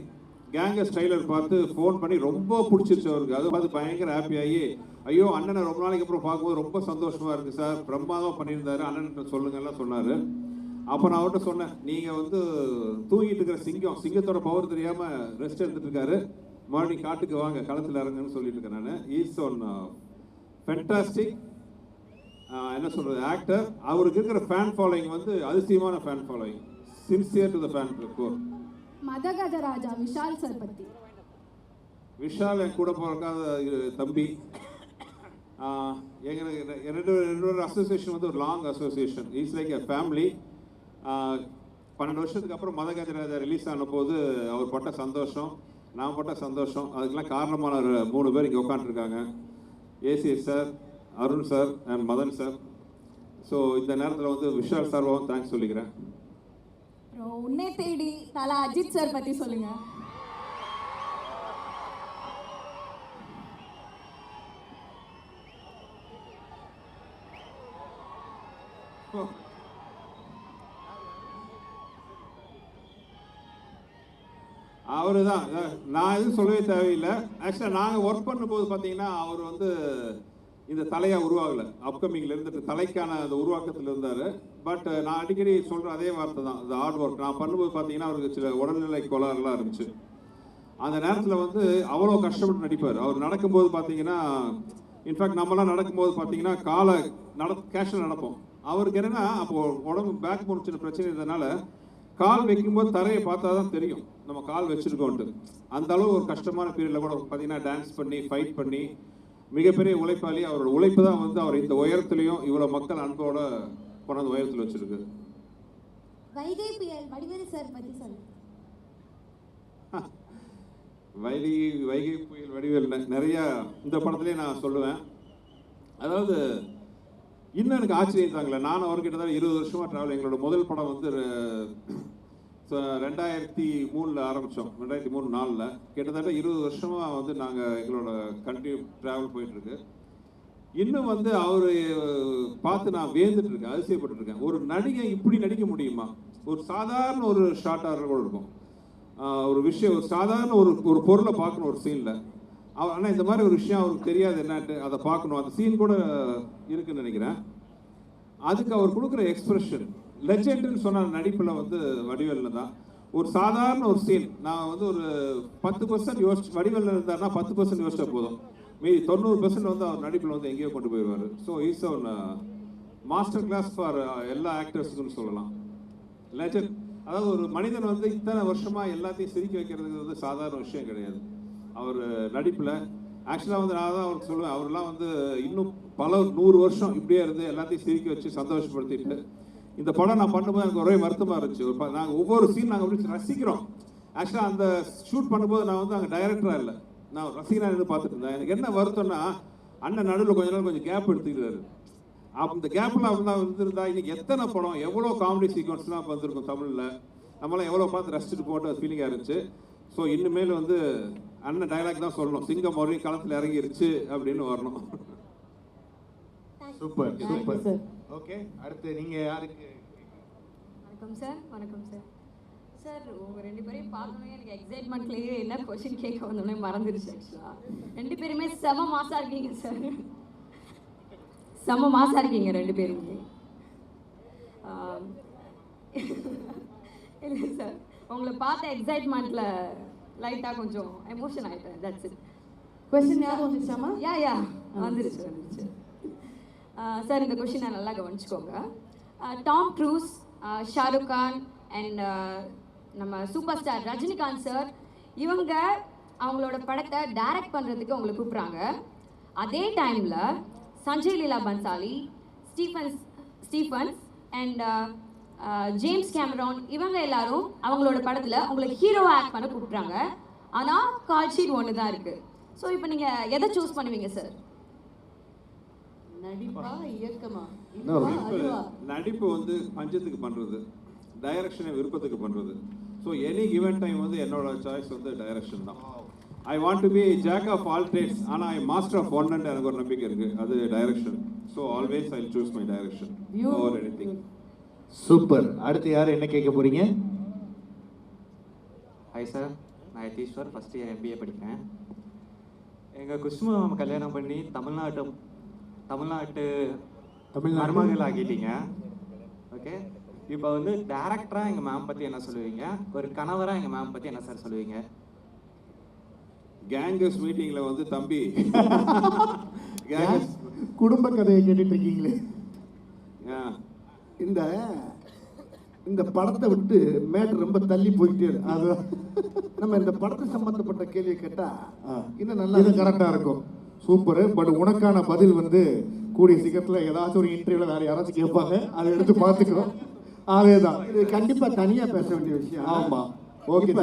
கேங்கர்ஸ் ட்ரைலர் பார்த்து ஃபோன் பண்ணி ரொம்ப பிடிச்சிருச்சு அவருக்கு. அதை பார்த்து பயங்கர ஹாப்பியாகி, ஐயோ அண்ணனை ரொம்ப நாளைக்கு அப்புறம் பார்க்கும்போது ரொம்ப சந்தோஷமாக இருக்குது சார், பிரம்மாதமாக பண்ணியிருந்தாரு, அண்ணன் சொல்லுங்கலாம் சொன்னார். அப்போ நான் அவர்கிட்ட சொன்னேன், நீங்கள் வந்து தூங்கிட்டு இருக்கிற சிங்கத்தோட பவர் தெரியாமல் ரெஸ்ட் எடுத்துகிட்டு இருக்காரு, மறுபடியும் காட்டுக்கு வாங்க, களத்தில் இறங்குன்னு சொல்லிட்டு இருக்கேன் நான். ஈஸ் ஒன் ஃபென்டாஸ்டிக் என்ன சொல்கிறது ஆக்டர். அவருக்கு இருக்கிற ஃபேன் ஃபாலோயிங் வந்து அதிசயமான fan following, sincere to the fan core. Madhagaja Raja Vishal sir பற்றி. விஷால் என் கூட பிறக்காத தம்பி. எங்களுக்கு ரெண்டு அசோசியேஷன் வந்து ஒரு long association. It's like a family. 12 வருஷத்துக்கு அப்புறம் மதகஜ ராஜா ரிலீஸ் ஆன போது அவர் பட்ட சந்தோஷம், நான் பட்ட சந்தோஷம், அதுக்கெல்லாம் காரணமான 3 பேர் இங்கே உட்காந்துருக்காங்க. ACS sir, Arun sir and Madhan sir. So இந்த நேரத்தில் வந்து விஷால் சார்பாகவும் தேங்க்ஸ் சொல்லிக்கிறேன். உன்னை தேடி தலா அஜித் சார் பற்றி சொல்லுங்கள். அவரு தான், நான் எதுவும் சொல்லவே தேவையில்லை. ஆக்சுவலாக நாங்கள் ஒர்க் பண்ணும்போது பார்த்தீங்கன்னா அவர் வந்து இந்த தலையாக உருவாகலை. அப்கமிங்கில் இருந்துட்டு தலைக்கான அந்த உருவாக்கத்தில் இருந்தார். பட் நான் அடிக்கடி சொல்கிற அதே வார்த்தை தான், இந்த ஹார்ட் ஒர்க். நான் பண்ணும்போது பார்த்தீங்கன்னா அவருக்கு சில உடல்நிலை கோளாறுலாம் இருந்துச்சு. அந்த நேரத்தில் வந்து அவ்வளோ கஷ்டப்பட்டு நடிப்பார். அவர் நடக்கும்போது பார்த்தீங்கன்னா, இன்ஃபேக்ட் நம்மலாம் நடக்கும்போது பார்த்தீங்கன்னா காலை கேஷில் நடப்போம். அவருக்கு என்னென்னா அப்போது உடம்பு பேக் போன் சின்ன பிரச்சனை இருந்ததுனால கால் வைக்கும்போது தரையை பார்த்தா தான் தெரியும் நம்ம கால் வச்சுருக்கோன்ட்டு. அந்த அளவு ஒரு கஷ்டமான பீரியடில் கூட பார்த்தீங்கன்னா டான்ஸ் பண்ணி ஃபைட் பண்ணி மிகப்பெரிய உழைப்பாளி. அவரோட உழைப்பு தான் வந்து அவர் இந்த உயரத்துலையும் இவ்வளோ மக்கள் அன்போட கொண்டாந்து உயரத்தில் வச்சுருக்கு. வைகை புயல் வடிவேலு சார் பற்றி சொல்லுங்க. வைகை புயல் வடிவேல் நிறையா இந்த படத்துலேயே நான் சொல்லுவேன். அதாவது இன்னும் எனக்கு ஆச்சரியம் தாங்களே, நான் அவர்கிட்ட தான் 20 வருஷமாக ட்ராவல். எங்களோட முதல் படம் வந்து 2003 ஆரம்பித்தோம், 2003-4. கிட்டத்தட்ட 20 வருஷமாக வந்து நாங்கள் எங்களோட கண்ட்ரி ட்ராவல் போயிட்டுருக்கு. இன்னும் வந்து அவர் பார்த்து நான் வேந்துட்டு இருக்கேன், அதிசயப்பட்டுருக்கேன். ஒரு நடிகை இப்படி நடிக்க முடியுமா? ஒரு சாதாரண ஒரு ஷார்ட் ஆர்டர் கூட இருக்கும், ஒரு விஷயம், ஒரு சாதாரண ஒரு பொருளை பார்க்கணும் ஒரு சீனில். ஆனால் இந்த மாதிரி ஒரு விஷயம் அவருக்கு தெரியாது என்னன்ட்டு, அதை பார்க்கணும். அந்த சீன் கூட இருக்குன்னு நினைக்கிறேன். அதுக்கு அவர் கொடுக்குற எக்ஸ்பிரஷன் லெஜெண்டுன்னு சொன்ன நடிப்பில் வந்து வடிவேலில் தான். ஒரு சாதாரண ஒரு சீன் நான் வந்து ஒரு 10% யோசிச்சு, வடிவேலில் இருந்தாருன்னா 10% யோசிச்சா போதும், மீதி 90% வந்து அவர் நடிப்பில் வந்து எங்கேயோ கொண்டு போயிடுவார். So is one master class for எல்லா ஆக்டர்ஸுக்குன்னு சொல்லலாம். லெஜெண்ட். அதாவது ஒரு மனிதன் வந்து இத்தனை வருஷமாக எல்லாத்தையும் சிரிக்க வைக்கிறதுக்கு வந்து சாதாரண விஷயம் கிடையாது. அவர் நடிப்பில் ஆக்சுவலாக வந்து நான் தான் அவருக்கு சொல்லுவேன், அவர்லாம் வந்து இன்னும் பல 100 வருஷம் இப்படியே இருந்து எல்லாத்தையும் சிரிக்க வச்சு சந்தோஷப்படுத்திட்டு. இந்த படம் நான் பண்ணும்போது எனக்கு ஒரே வருத்தமாக இருந்துச்சு. நாங்கள் ஒவ்வொரு சீன் நாங்கள் அப்படி ரசிக்கிறோம். ஆக்சுவலாக அந்த ஷூட் பண்ணும்போது நான் வந்து அங்கே டைரக்டராக இல்லை, நான் ரசிகனாக இருந்து பார்த்துட்டு இருந்தேன். எனக்கு என்ன வருத்தம்னா, அண்ணன் நடுவில் கொஞ்சம் கேப் எடுத்துக்கிறாரு. அப்போ இந்த கேப்பில் அவங்க வந்துருந்தா இன்னைக்கு எத்தனை படம் எவ்வளோ காமெடி சீக்வன்ஸ்லாம் வந்திருக்கும் தமிழில், நம்மளாம் எவ்வளோ பார்த்து ரசிச்சுட்டு போட்டு ஃபீலிங்காக இருந்துச்சு. ஸோ இனிமேல் வந்து அண்ணன் டைலாக் தான் சொல்லணும், சிங்கம் மறுபடியும் களத்தில் இறங்கிருச்சு அப்படின்னு வரணும். Super super sir. ஓகே, அடுத்து நீங்கள் யாருக்கு? வணக்கம் சார். வணக்கம் சார். சார் உங்கள் ரெண்டு பேரையும் பார்க்கணும் எனக்கு எக்ஸைட்மெண்ட்லேயே என்ன கொஷின் கேட்க வந்தோடனே மறந்துடுச்சு. ஆக்சுவலாக ரெண்டு பேருமே செம மாசாக இருக்கீங்க சார், செம மாசாக இருக்கீங்க ரெண்டு பேருமே. இல்லை சார், உங்களை பார்த்த எக்ஸைட்மெண்ட்டில் லைட்டாக கொஞ்சம் எமோஷன் ஆகிட்டேன். That's it. கொஸ்டின் யாரும் வந்துச்சாமா? யா வந்துருச்சு. சார் இந்த கொஷினை நல்லா கவனிச்சுக்கோங்க. Tom Cruise, Shahrukh Khan and நம்ம சூப்பர் ஸ்டார் ரஜினிகாந்த் சார் இவங்க அவங்களோட படத்தை டைரக்ட் பண்ணுறதுக்கு அவங்களை கூப்பிட்றாங்க. அதே டைமில் Sanjay Leela Bhansali, Stephens and James Cameron இவங்க எல்லாரும் அவங்களோட படத்தில் அவங்களை ஹீரோவாக ஆக்ட் பண்ண கூப்பிட்றாங்க. ஆனால் கால் ஷீட் ஒன்று தான் இருக்குது. ஸோ இப்போ நீங்கள் எதை சூஸ் பண்ணுவீங்க சார்? நடிப்பா இயக்கமா? நடிப்பு வந்து பஞ்சத்துக்கு பண்ணுறது, டைரக்ஷனை விருப்பத்துக்கு பண்ணுறது. ஸோ எனி கிவன் டைம் வந்து என்னோட சாய்ஸ் வந்து டைரக்ஷன் தான். I want to be jack of all trades, ஆனால் I master of one and எனக்கு ஒரு நம்பிக்கை இருக்குது, அது direction. So always I choose my direction over anything. Super. அடுத்து யார் என்ன கேட்க போறீங்க? ஹாய் சார், நான் யதீஸ்வர், ஃபஸ்ட் இயர் MBA படிக்கிறேன். எங்கள் குஷ்மு கல்யாணம் பண்ணி தமிழ்நாட்டு மருமகள் ஆகிட்டீங்க. ஓகே, இப்போ வந்து டேரக்டராக எங்கள் மேம் பற்றி என்ன சொல்லுவீங்க, ஒரு கணவராக எங்கள் மேம் பற்றி என்ன சார் சொல்லுவீங்க? கேங்கஸ் மீட்டிங்கில் வந்து தம்பி குடும்ப கதையை கேட்டுட்டு இருக்கீங்களே. இந்த இந்த படத்தை விட்டு மேட்ரு ரொம்ப தள்ளி போயிட்டே இருக்கு. அது நம்ம இந்த படத்தை சம்பந்தப்பட்ட கேள்வி கேட்டா இன்னும் நல்லா இது கரெக்டாக இருக்கும். சூப்பர். பட் உனக்கான பதில் வந்து கூடிய சீக்கிரத்தில் ஏதாச்சும் ஒரு இன்டர்வியூவில் வேறு யாராச்சும் கேட்பாங்க, அதை எடுத்து பார்த்துக்கிறோம். அதேதான், இது கண்டிப்பாக தனியாக பேச வேண்டிய விஷயம். ஆமாம். Okay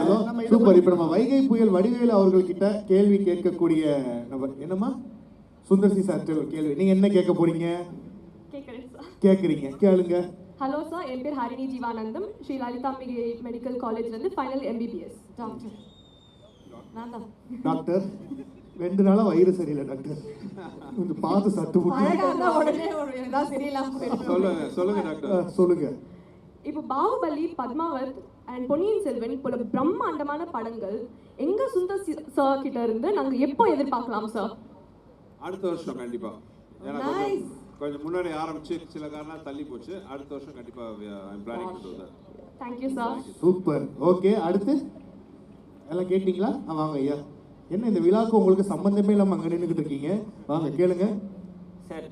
super. இப்போ நம்ம வைகை புயல் வடிவேலு அவர்கள்கிட்ட கேள்வி கேட்கக்கூடிய நபர் என்னம்மா? சுந்தர்சி சார் கேள்வி நீங்கள் என்ன கேட்க போறீங்க? கேட்குறீங்க, கேளுங்க. ஹலோ சார், என் பேர் ஹரிணி ஜீவானந்தம், ஸ்ரீ லலிதாம்பிகை மெடிக்கல் காலேஜ்லேருந்து ஃபைனல் MBBS டாக்டர். நான் தான் டாக்டர், 2 நாளாக வயிறு சரியில்லை டாக்டர், கொஞ்சம் பார்த்து சட்டு உடனே ஏதாவது சரியில்லாம சொல்லுங்க டாக்டர். சொல்லுங்க. இப்போ பாகுபலி, பத்மாவத் அண்ட் பொன்னியின் செல்வன் போல பிரம்மாண்டமான படங்கள் எங்க சுந்தர் சார் கிட்ட இருந்து நாங்கள் எப்போ எதிர்பார்க்கலாம் சார்? அடுத்த வருஷம் கண்டிப்பா. ஏன்னா கொஞ்சம் முன்னாடி ஆரம்பிச்சு சில காரணம் தள்ளி போச்சு. அடுத்த வருஷம் கண்டிப்பா I am planning to do that. Thank you sir. Super. Okay, அடுத்து எல்லாம் கேட்டிங்களா? வாங்க ஐயா. என்ன இந்த விழாவுக்கு உங்களுக்கு சம்பந்தமே இல்லாமல் அங்கே நின்றுக்கிட்டு இருக்கீங்க? வாங்க கேளுங்க. சார்,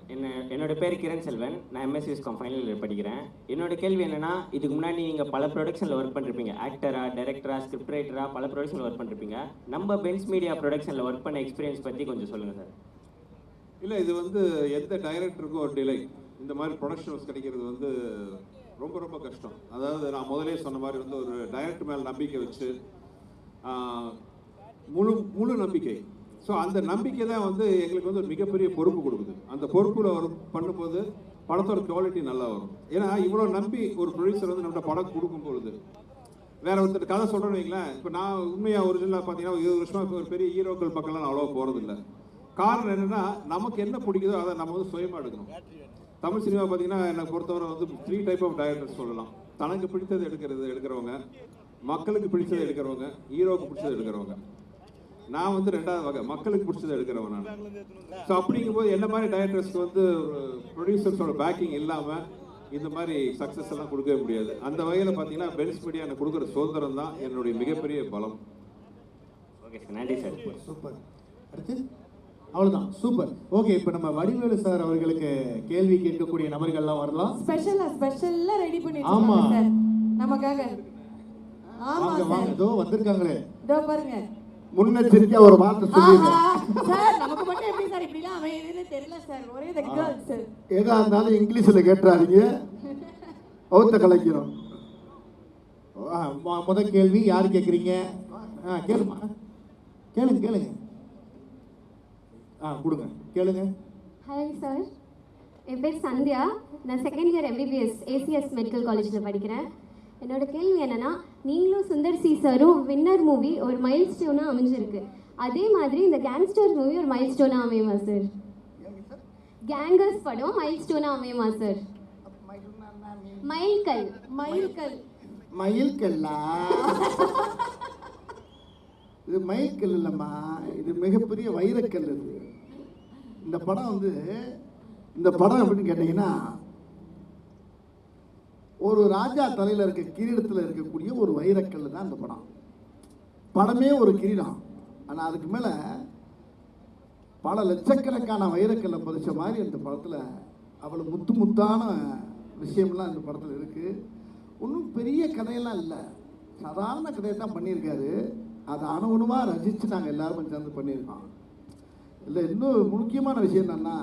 என்னோட பேர் கிரண் செல்வன், நான் MSc Viscom ஃபைனல் இயர் படிக்கிறேன். என்னோட கேள்வி என்னன்னா, இதுக்கு முன்னாடி நீங்கள் பல ப்ரொடக்ஷனில் ஒர்க் பண்ணிருப்பீங்க, ஆக்டரா, டைரக்டரா, ஸ்கிரிப்ட் ரைட்டரா, பல ப்ரொடக்ஷனில் ஒர்க் பண்ணிருப்பீங்க. நம்ம பென்ஸ் மீடியா ப்ரொடக்ஷனில் ஒர்க் பண்ண எக்ஸ்பீரியன்ஸ் பற்றி கொஞ்சம் சொல்லுங்கள் சார். இல்லை, இது வந்து எந்த டைரக்டருக்கும் ஒரு டிலே. இந்த மாதிரி ப்ரொடக்ஷன்ஸ் கிடைக்கிறது வந்து ரொம்ப ரொம்ப கஷ்டம். அதாவது நான் முதலே சொன்ன மாதிரி வந்து ஒரு டைரக்டர் மேலே நம்பிக்கை வச்சு முழு நம்பிக்கை. ஸோ அந்த நம்பிக்கை தான் வந்து எங்களுக்கு வந்து ஒரு மிகப்பெரிய பொறுப்பு கொடுக்குது. அந்த பொறுப்பில் ஒரு பண்ணும்போது படத்தோட குவாலிட்டி நல்லா வரும். ஏன்னா இவ்வளோ நம்பி ஒரு ப்ரொடியூசர் வந்து நம்மகிட்ட படம் கொடுக்கும்பொழுது வேற ஒருத்தர் கதை சொல்கிறேன்னு வைங்களேன். இப்போ நான் உண்மையாக ஒரிஜினலாக பார்த்தீங்கன்னா 20 வருஷமாக இப்போ ஒரு பெரிய ஹீரோக்கள் பக்கம்லாம் நான் அவ்வளோவா போகிறதில்ல. காரணம் என்னென்னா, நமக்கு என்ன பிடிக்குதோ அதை நம்ம வந்து சுயமாக எடுக்கணும். தமிழ் சினிமா பார்த்தீங்கன்னா என்னை பொறுத்தவரை வந்து 3 டைப் ஆஃப் டைரக்டர்ஸ் சொல்லலாம். தனக்கு பிடித்தது எடுக்கிறவங்க, மக்களுக்கு பிடிச்சதை எடுக்கிறவங்க, ஹீரோவுக்கு பிடிச்சதை எடுக்கிறவங்க. நான் வந்து 2வது வகை, மக்களுக்கு பிடிச்சதை எடுக்கிறவன் நான். ஸோ அப்படிங்கும்போது என்ன மாதிரி டைரக்டர்ஸ்க்கு வந்து ப்ரொடியூசர்ஸோட பேக்கிங் இல்லாமல் இந்த மாதிரி சக்ஸஸ் எல்லாம் கொடுக்கவே முடியாது. அந்த வகையில் பார்த்தீங்கன்னா பென்ஸ் மீடியா எனக்கு கொடுக்குற சுதந்திரம் தான் என்னுடைய மிகப்பெரிய பலம். ஓகே சார், நன்றி சார். சூப்பர். அடுத்து அவ்வளோதான். சூப்பர். ஓகே, இப்போ நம்ம வடிவேலு சார் அவர்களுக்கு கேள்வி கேட்கக்கூடிய நபர்கள்லாம் வரலாம். ஸ்பெஷலா ரெடி பண்ணி ஆமா சார் நமக்காக. ஆமா வாங்க, இதோ வந்திருக்காங்களே. இதோ பாருங்க. முன்னெச்சரிக்கையா ஒரு வார்த்தை சொல்லிடுறேன் சார். நமக்கு மட்டும் எப்படி சார் இப்படிலாம் அமையுதுன்னு தெரியல சார். ஒரே த கேர்ள்ஸ் சார். ஏதா இருந்தாலும் இங்கிலீஷ்ல கேட்டுறாதீங்க, அவுத்த கலைக்கிறோம். முதல் கேள்வி யார் கேட்குறீங்க? கேளுங்க. கொடுங்க. கேளுங்க. ஹாய் சார், என் பேர் சந்தியா. நான் second year MBBS ACS medical காலேஜில் படிக்கிறேன். என்னோட கேள்வி என்னென்னா, நீங்களும் சுந்தர் சி சாரும் வின்னர் மூவி ஒரு மைல் ஸ்டோனாக அமைஞ்சிருக்கு. அதே மாதிரி இந்த கேங்ஸ்டர் மூவி ஒரு மைல் ஸ்டோனாக அமையுமா சார்? கேங்கர்ஸ் படம் மைல் ஸ்டோனாக அமையுமா சார்? மைல்கல். மயில்கல். மயில்கல்லா? இது மயில்கல் இல்லைம்மா, இது மிகப்பெரிய வைரக்கல். இது இந்த படம் வந்து, இந்த படம் எப்படின்னு கேட்டீங்கன்னா, ஒரு ராஜா தலையில் இருக்க கிரீடத்தில் இருக்கக்கூடிய ஒரு வைரக்கல் தான் இந்த படம். படமே ஒரு கிரீடம், ஆனால் அதுக்கு மேலே பல லட்சக்கணக்கான வைரக்கல்லை பதிச்ச மாதிரி இந்த படத்தில் அவ்வளோ முத்து முத்தான விஷயம்லாம் இந்த படத்தில் இருக்குது. ஒன்றும் பெரிய கதையெல்லாம் இல்லை, சாதாரண கதையை தான் பண்ணியிருக்காரு. அதை அணுகுணமாக ரசித்து நாங்கள் எல்லாரும் சேர்ந்து பண்ணியிருக்கோம். இல்லை, இன்னும் முக்கியமான விஷயம் என்னென்னா,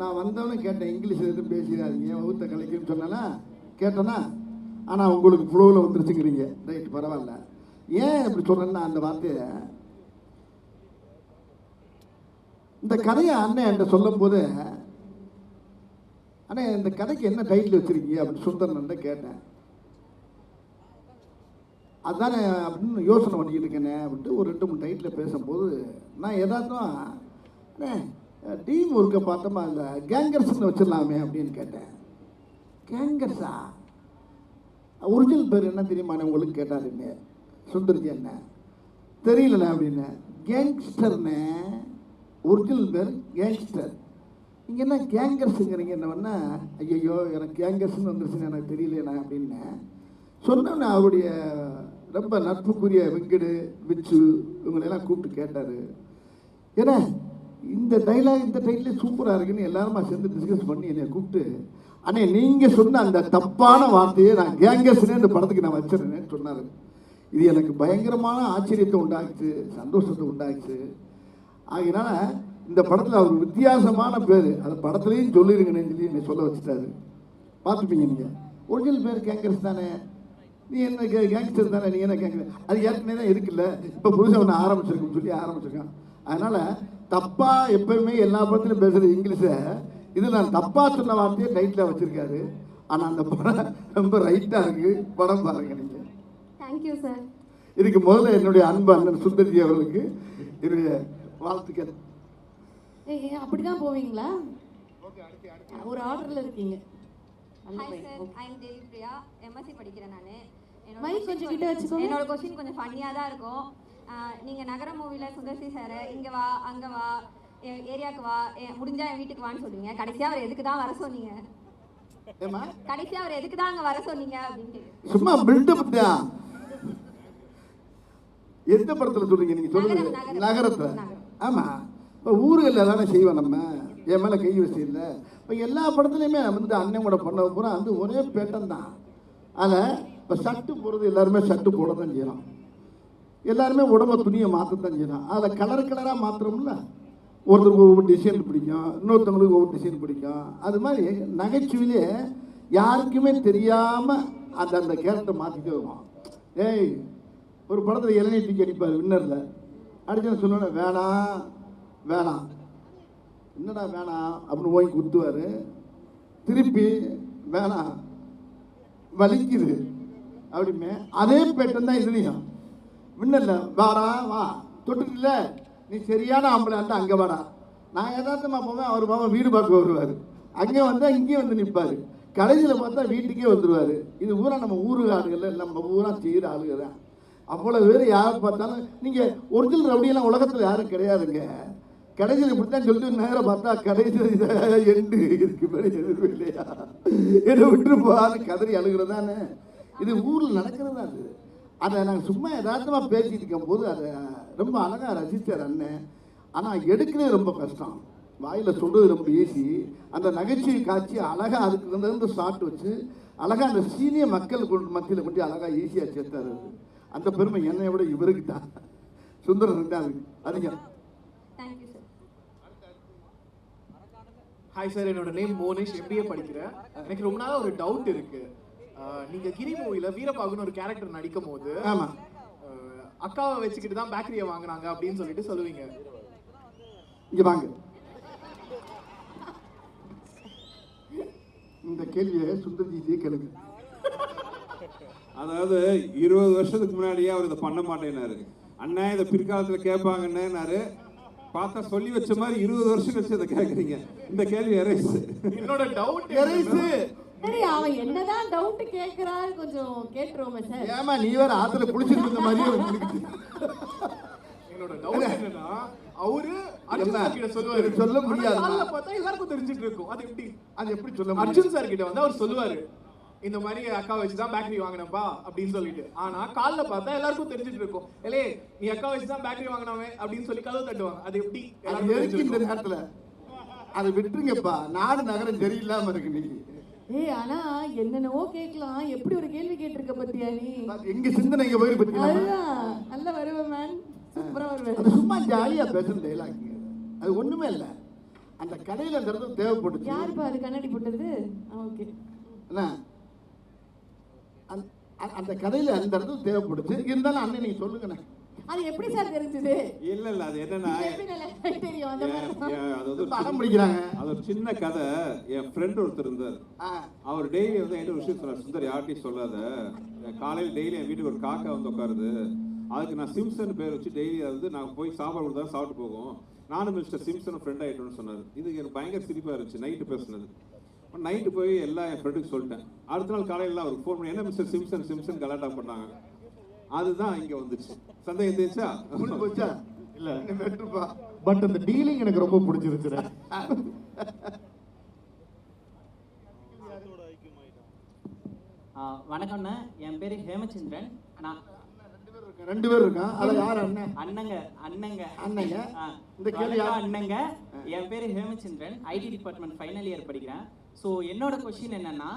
நான் வந்தவொடனே கேட்டேன், இங்கிலீஷில் எதுவும் பேசிடாதீங்க வகுத்த கலைக்குன்னு சொன்னேன்னா கேட்டேன்னா, ஆனால் உங்களுக்கு ஃப்ளோவில் வந்துருச்சுங்கிறீங்க. ரைட், பரவாயில்ல. ஏன் இப்படி சொல்கிறேன்னா, அந்த வார்த்தையை இந்த கதையை அண்ணன் என்கிட்ட சொல்லும் போது, அண்ணே இந்த கதைக்கு என்ன டைட்டில் வச்சுருக்கீங்க அப்படின்னு சுந்தரன் கேட்டேன். அதுதானே அப்படின்னு யோசனை பண்ணிக்கிட்டு இருக்கேனே அப்படின்ட்டு ஒரு 2-3 டைட்டில் பேசும்போது நான் எதாச்சும் அண்ணே டீம் ஒர்க்கை பார்த்தோமா, இல்லை கேங்கர்ஸ்ன்னு வச்சிடலாமே அப்படின்னு கேட்டேன். கேங்கர்ஸா? ஒரிஜினல் பேர் என்ன தெரியுமாண்ணே உங்களுக்கு கேட்டாருன்னு சுந்தர்ஜி என்ன தெரியலண்ணே அப்படின்னு. கேங்ஸ்டர்னே ஒரிஜினல் பேர் கேங்ஸ்டர். நீங்கள் என்ன கேங்கர்ஸுங்கிறீங்க என்ன பண்ண? ஐயோ எனக்கு கேங்கர்ஸ்ன்னு வந்துருச்சுன்னு எனக்கு தெரியலண்ணே அப்படின்னு சொன்னோன்னே அவருடைய ரொம்ப நட்புக்குரிய வெங்கடு விச்சு இவங்களெல்லாம் கூப்பிட்டு கேட்டார். ஏன்னா இந்த டைலாக் இந்த டைட்டில் சூப்பராக இருக்குன்னு எல்லாருமா சேர்ந்து டிஸ்கஸ் பண்ணி என்னை கூப்பிட்டு, அண்ணே நீங்கள் சொன்ன அந்த தப்பான வார்த்தையை நான் கேங்கர்ஸ்னே இந்த படத்துக்கு நான் வச்சிருந்தேன்னு சொன்னார். இது எனக்கு பயங்கரமான ஆச்சரியத்தை உண்டாக்குச்சு, சந்தோஷத்தை உண்டாக்குச்சு. ஆகினால இந்த படத்தில் அவர் வித்தியாசமான பேர் அந்த படத்துலேயும் சொல்லிருங்கன்னு சொல்லி என்னை சொல்ல வச்சுட்டாரு. பார்த்துப்பீங்க நீங்கள். ஒரிஜினல் பேர் கேங்கர்ஸ் தானே, நீ என்ன கேங்ஸ்டர் தானே, நீ என்ன கேங்கர்? அது ஏற்கனவே தான் இருக்குல்ல, இப்போ புதுசாக ஒன்று ஆரம்பிச்சிருக்குன்னு சொல்லி ஆரம்பிச்சிருக்கான். அதனால் தப்பாக எப்போயுமே எல்லா படத்துலையும் பேசுகிற இங்கிலீஷை இது நான் தப்பாக சொன்ன வார்த்தையை டைட்டில் வச்சுருக்காரு. ஆனால் அந்த படம் ரொம்ப ரைட்டாக இருக்குது. படம் பாருங்க நீங்கள். Thank you sir. இதுக்கு முதல்ல என்னுடைய அன்பு அண்ணன் சுந்தர்ஜி அவர்களுக்கு என்னுடைய வாழ்த்துக்கள். அப்படிதான் போவீங்களா? ஒரு ஆர்டர்ல இருக்கீங்க. Hi sir, I am Devipriya, MSc படிக்கிறேன் நான். மைக் கொஞ்சம் கிட்ட வச்சுக்கோங்க. என்னோட கொஸ்டின் கொஞ்சம் ஃபன்னியாக தான் இருக்கும். நீங்கள் நகர மூவியில் சுந்தர்சி சார் இங்கே வா அங்கே வா ஏரியாவுக்கு வா முடிஞ்சா என் வீட்டுக்கு வான்னு சொல்லுவீங்க. கடைசியாக அவர் எதுக்கு தான் வர சொன்னீங்க? கடைசியாக அவர் எதுக்கு தான் அங்கே வர சொன்னீங்க அப்படின்னு சும்மா பில்டப் தான். எந்த படத்தில் சொல்றீங்க நீங்கள்? சொல்லுங்க. நகரத்தில். ஆமாம், இப்போ ஊர்களில் தானே செய்வோம் நம்ம, என் மேலே கை வச்சு இல்லை. இப்போ எல்லா படத்துலையுமே வந்து அண்ணன் கூட பண்ண பூரா வந்து ஒரே பேட்டன் தான். அதில் இப்போ ஷர்ட்டு போடுறது எல்லாருமே ஷர்ட்டு போட தான் செய்யலாம், எல்லாருமே உடம்பை துணியை மாற்றத்தான் செய்யலாம். அதில் கலர் கலராக மாத்திரம்ல, ஒருத்தருக்கு ஒவ்வொரு டிசைன் பிடிக்கும், இன்னொருத்தவங்களுக்கு ஒவ்வொரு டிசைன் பிடிக்கும். அது மாதிரி நகைச்சுவையிலே யாருக்குமே தெரியாமல் அந்த கேரக்டர் மாற்றிட்டு வருவோம். ஏய், ஒரு படத்தில் இளநீர் தூக்கி அடிப்பார் வின்னரில், அடிச்சு சொன்னோன்னே வேணாம் வேணாம், என்னடா வேணாம் அப்படின்னு போய் குத்துவார். திருப்பி வேணாம் வலிக்குது அப்படிமே அதே பேட்டன் தான் இதுலையும். வின்னரில் வாடா வா, தொட்டுல நீ சரியான ஆம்பளை இருந்தால் அங்கே வாடா. நான் யதார்த்தமாக போவேன், அவர் மாமா வீடு பார்க்க வருவார், அங்கே வந்தால் இங்கேயே வந்து நிற்பார், கடைசியில் பார்த்தா வீட்டுக்கே வந்துடுவார். இது ஊரா நம்ம ஊரு ஆளுகள், நம்ம ஊரா செய்கிற ஆளுங்க தான். அவ்வளோ பேர் யாரை பார்த்தாலும் நீங்கள் ஒரிஜினல் ரவுடியெல்லாம் உலகத்தில் யாரும் கிடையாதுங்க. கடைசியில் இப்படி தான் சொல்லிட்டு நேரம் பார்த்தா கடைசியில் எண்டு இதுக்கு மேலே எதுவும் இல்லையா, என்னை விட்டு போகாது கதறி அழுகிறதானே. இது ஊரில் நடக்கிறது அது. அதை நாங்கள் சும்மா யதார்த்தமாக பேசிட்டு இருக்கும்போது அதை ரொம்ப அழகாக ரசித்தார் அண்ணன். ஆனால் எடுக்கிறது ரொம்ப கஷ்டம், வாயில் சொல்கிறது ரொம்ப ஈஸி. அந்த நகைச்சுவை காட்சி அழகாக அதுக்கு வந்து ஷார்ட் வச்சு அழகாக அந்த சீனியர் மக்கள் மத்தியில் கொண்டு அழகாக ஈஸியாக சேர்த்தாரு. அந்த பெருமை என்னை விட இவருக்கு தான், சுந்தரனுக்கு தான் அதிகம். ஹாய் சார், என்னோட நேம் மோனிஷ், MBA படிக்கிறேன். எனக்கு ரொம்ப நாளாக ஒரு டவுட் இருக்கு. நீங்க கிரி மூவில வீரபாகுன்னு ஒரு கேரக்டர் நடிக்கும் போது அக்காவை வச்சுக்கிட்டு தான் பேக்கரியை வாங்கினாங்க அப்படின்னு சொல்லிட்டு சொல்லுவீங்க. இங்க வாங்க, கேள்வியை சுந்தர்ஜியே கேளுங்க. அதாவது 20 வருஷத்துக்கு முன்னாடியே அவர் இதை பண்ண மாட்டேன்னாரு. அண்ணா இதை பிற்காலத்தில் கேட்பாங்கன்னாரு. பார்த்தா சொல்லி வச்ச மாதிரி 20 வருஷம் கழிச்சு இதை கேட்குறீங்க. இந்த கேள்வி எரேஸ். என்னோட டவுட் எரேஸ். சரி, அவன் என்னதான் டவுட் கேட்கிறாரு கொஞ்சம் கேட்டுருவோமே சார். ஏமா நீ வேற ஆத்துல குளிச்சிட்டு இருந்த மாதிரியே வந்துருக்கு. என்னோட டவுட் என்னன்னா அவரு அர்ஜுன் சார் கிட்ட சொல்லுவாரு, சொல்ல முடியாது. காலைல பார்த்தா எல்லாருக்கும் தெரிஞ்சிட்டு இருக்கும். அது எப்படி சொல்ல முடியும்? அர்ஜுன் அர்ஜுன் சார் கிட்ட வந்து அவர் சொல்லுவாரு, இந்த மாதிரி அக்கா வச்சுதான் பேக்கரி வாங்கினப்பா அப்படின்னு சொல்லிட்டு. ஆனா காலைல பார்த்தா எல்லாருக்கும் தெரிஞ்சிட்டு இருக்கும், ஏலே நீ அக்கா வச்சுதான் பேக்கரி வாங்கினவே அப்படின்னு சொல்லி கதவு தட்டுவாங்க. அது எப்படி எதுக்கு இந்த நேரத்துல அதை விட்டுருங்கப்பா. நாடு நகரம் சரியில்லாம இருக்கு நீங்க. ஆனா என்னென்னவோ கேட்கலாம். எப்படி ஒரு கேள்வி கேட்டிருக்க பத்தியா நீ? எங்க சிந்தனை இங்க போயிரு பத்தியா? நல்லா வருவேன் மேன், சூப்பரா வருவேன். அது சும்மா ஜாலியா பேசுற டைலாக். அது ஒண்ணுமே இல்ல. அந்த கடையில அந்த இடத்துல தேவைப்படுது. யாருப்பா அது கண்ணாடி போட்டது? ஓகே என்ன அந்த கடையில அந்த இடத்துல தேவைப்படுது. இருந்தாலும் அண்ணன் நீங்க சொல்லுங்கண்ணே. அது எப்படி சார் தெரிஞ்சது? இல்ல அது என்னன்னா தெரியும் அந்த மாதிரி அது வந்து படம் பிடிக்கிறாங்க. அது ஒரு சின்ன கதை. என் ஃப்ரெண்ட் ஒருத்தர் இருந்தார். அவர் டெய்லி வந்து என்ன விஷயம் சொன்னார், சுந்தர் யார்ட்டையும் சொல்லாத, காலையில் டெய்லி என் வீட்டுக்கு ஒரு காக்கா வந்து உட்காருது, அதுக்கு நான் சிம்சன் பேர் வச்சு டெய்லி வந்து நான் போய் சாப்பாடு கொடுத்தா சாப்பிட்டு போகும், நானும் மிஸ்டர் சிம்சன் ஃப்ரெண்ட் ஆகிட்டோன்னு சொன்னார். இது எனக்கு பயங்கர சிரிப்பாக இருந்துச்சு. நைட்டு பேசுனது. நைட்டு போய் எல்லாம் என் ஃப்ரெண்டுக்கு சொல்லிட்டேன். அடுத்த நாள் காலையில் அவருக்கு ஃபோன் பண்ணி என்ன மிஸ்டர் சிம்சன் சிம்சன் கலாட்டா பண்ணாங்க. அதுதான் இங்க வந்துச்சு. சந்தேகம் இருந்துச்சா? போச்சா? இல்ல பட் அந்த டீலிங் எனக்கு ரொம்ப பிடிச்சிருச்சு. வணக்கம்ண்ணா, என் பேரு ஹேமச்சந்திரன். நான் 2 பேர் இருக்கான். அது யார் அண்ணன்? அண்ணங்க. இந்த கேள்வி அண்ணங்க. என் பேரு Hemachandran. IT department final year படிக்கிறேன். ஸோ என்னோட கொஸ்டின் என்னன்னா,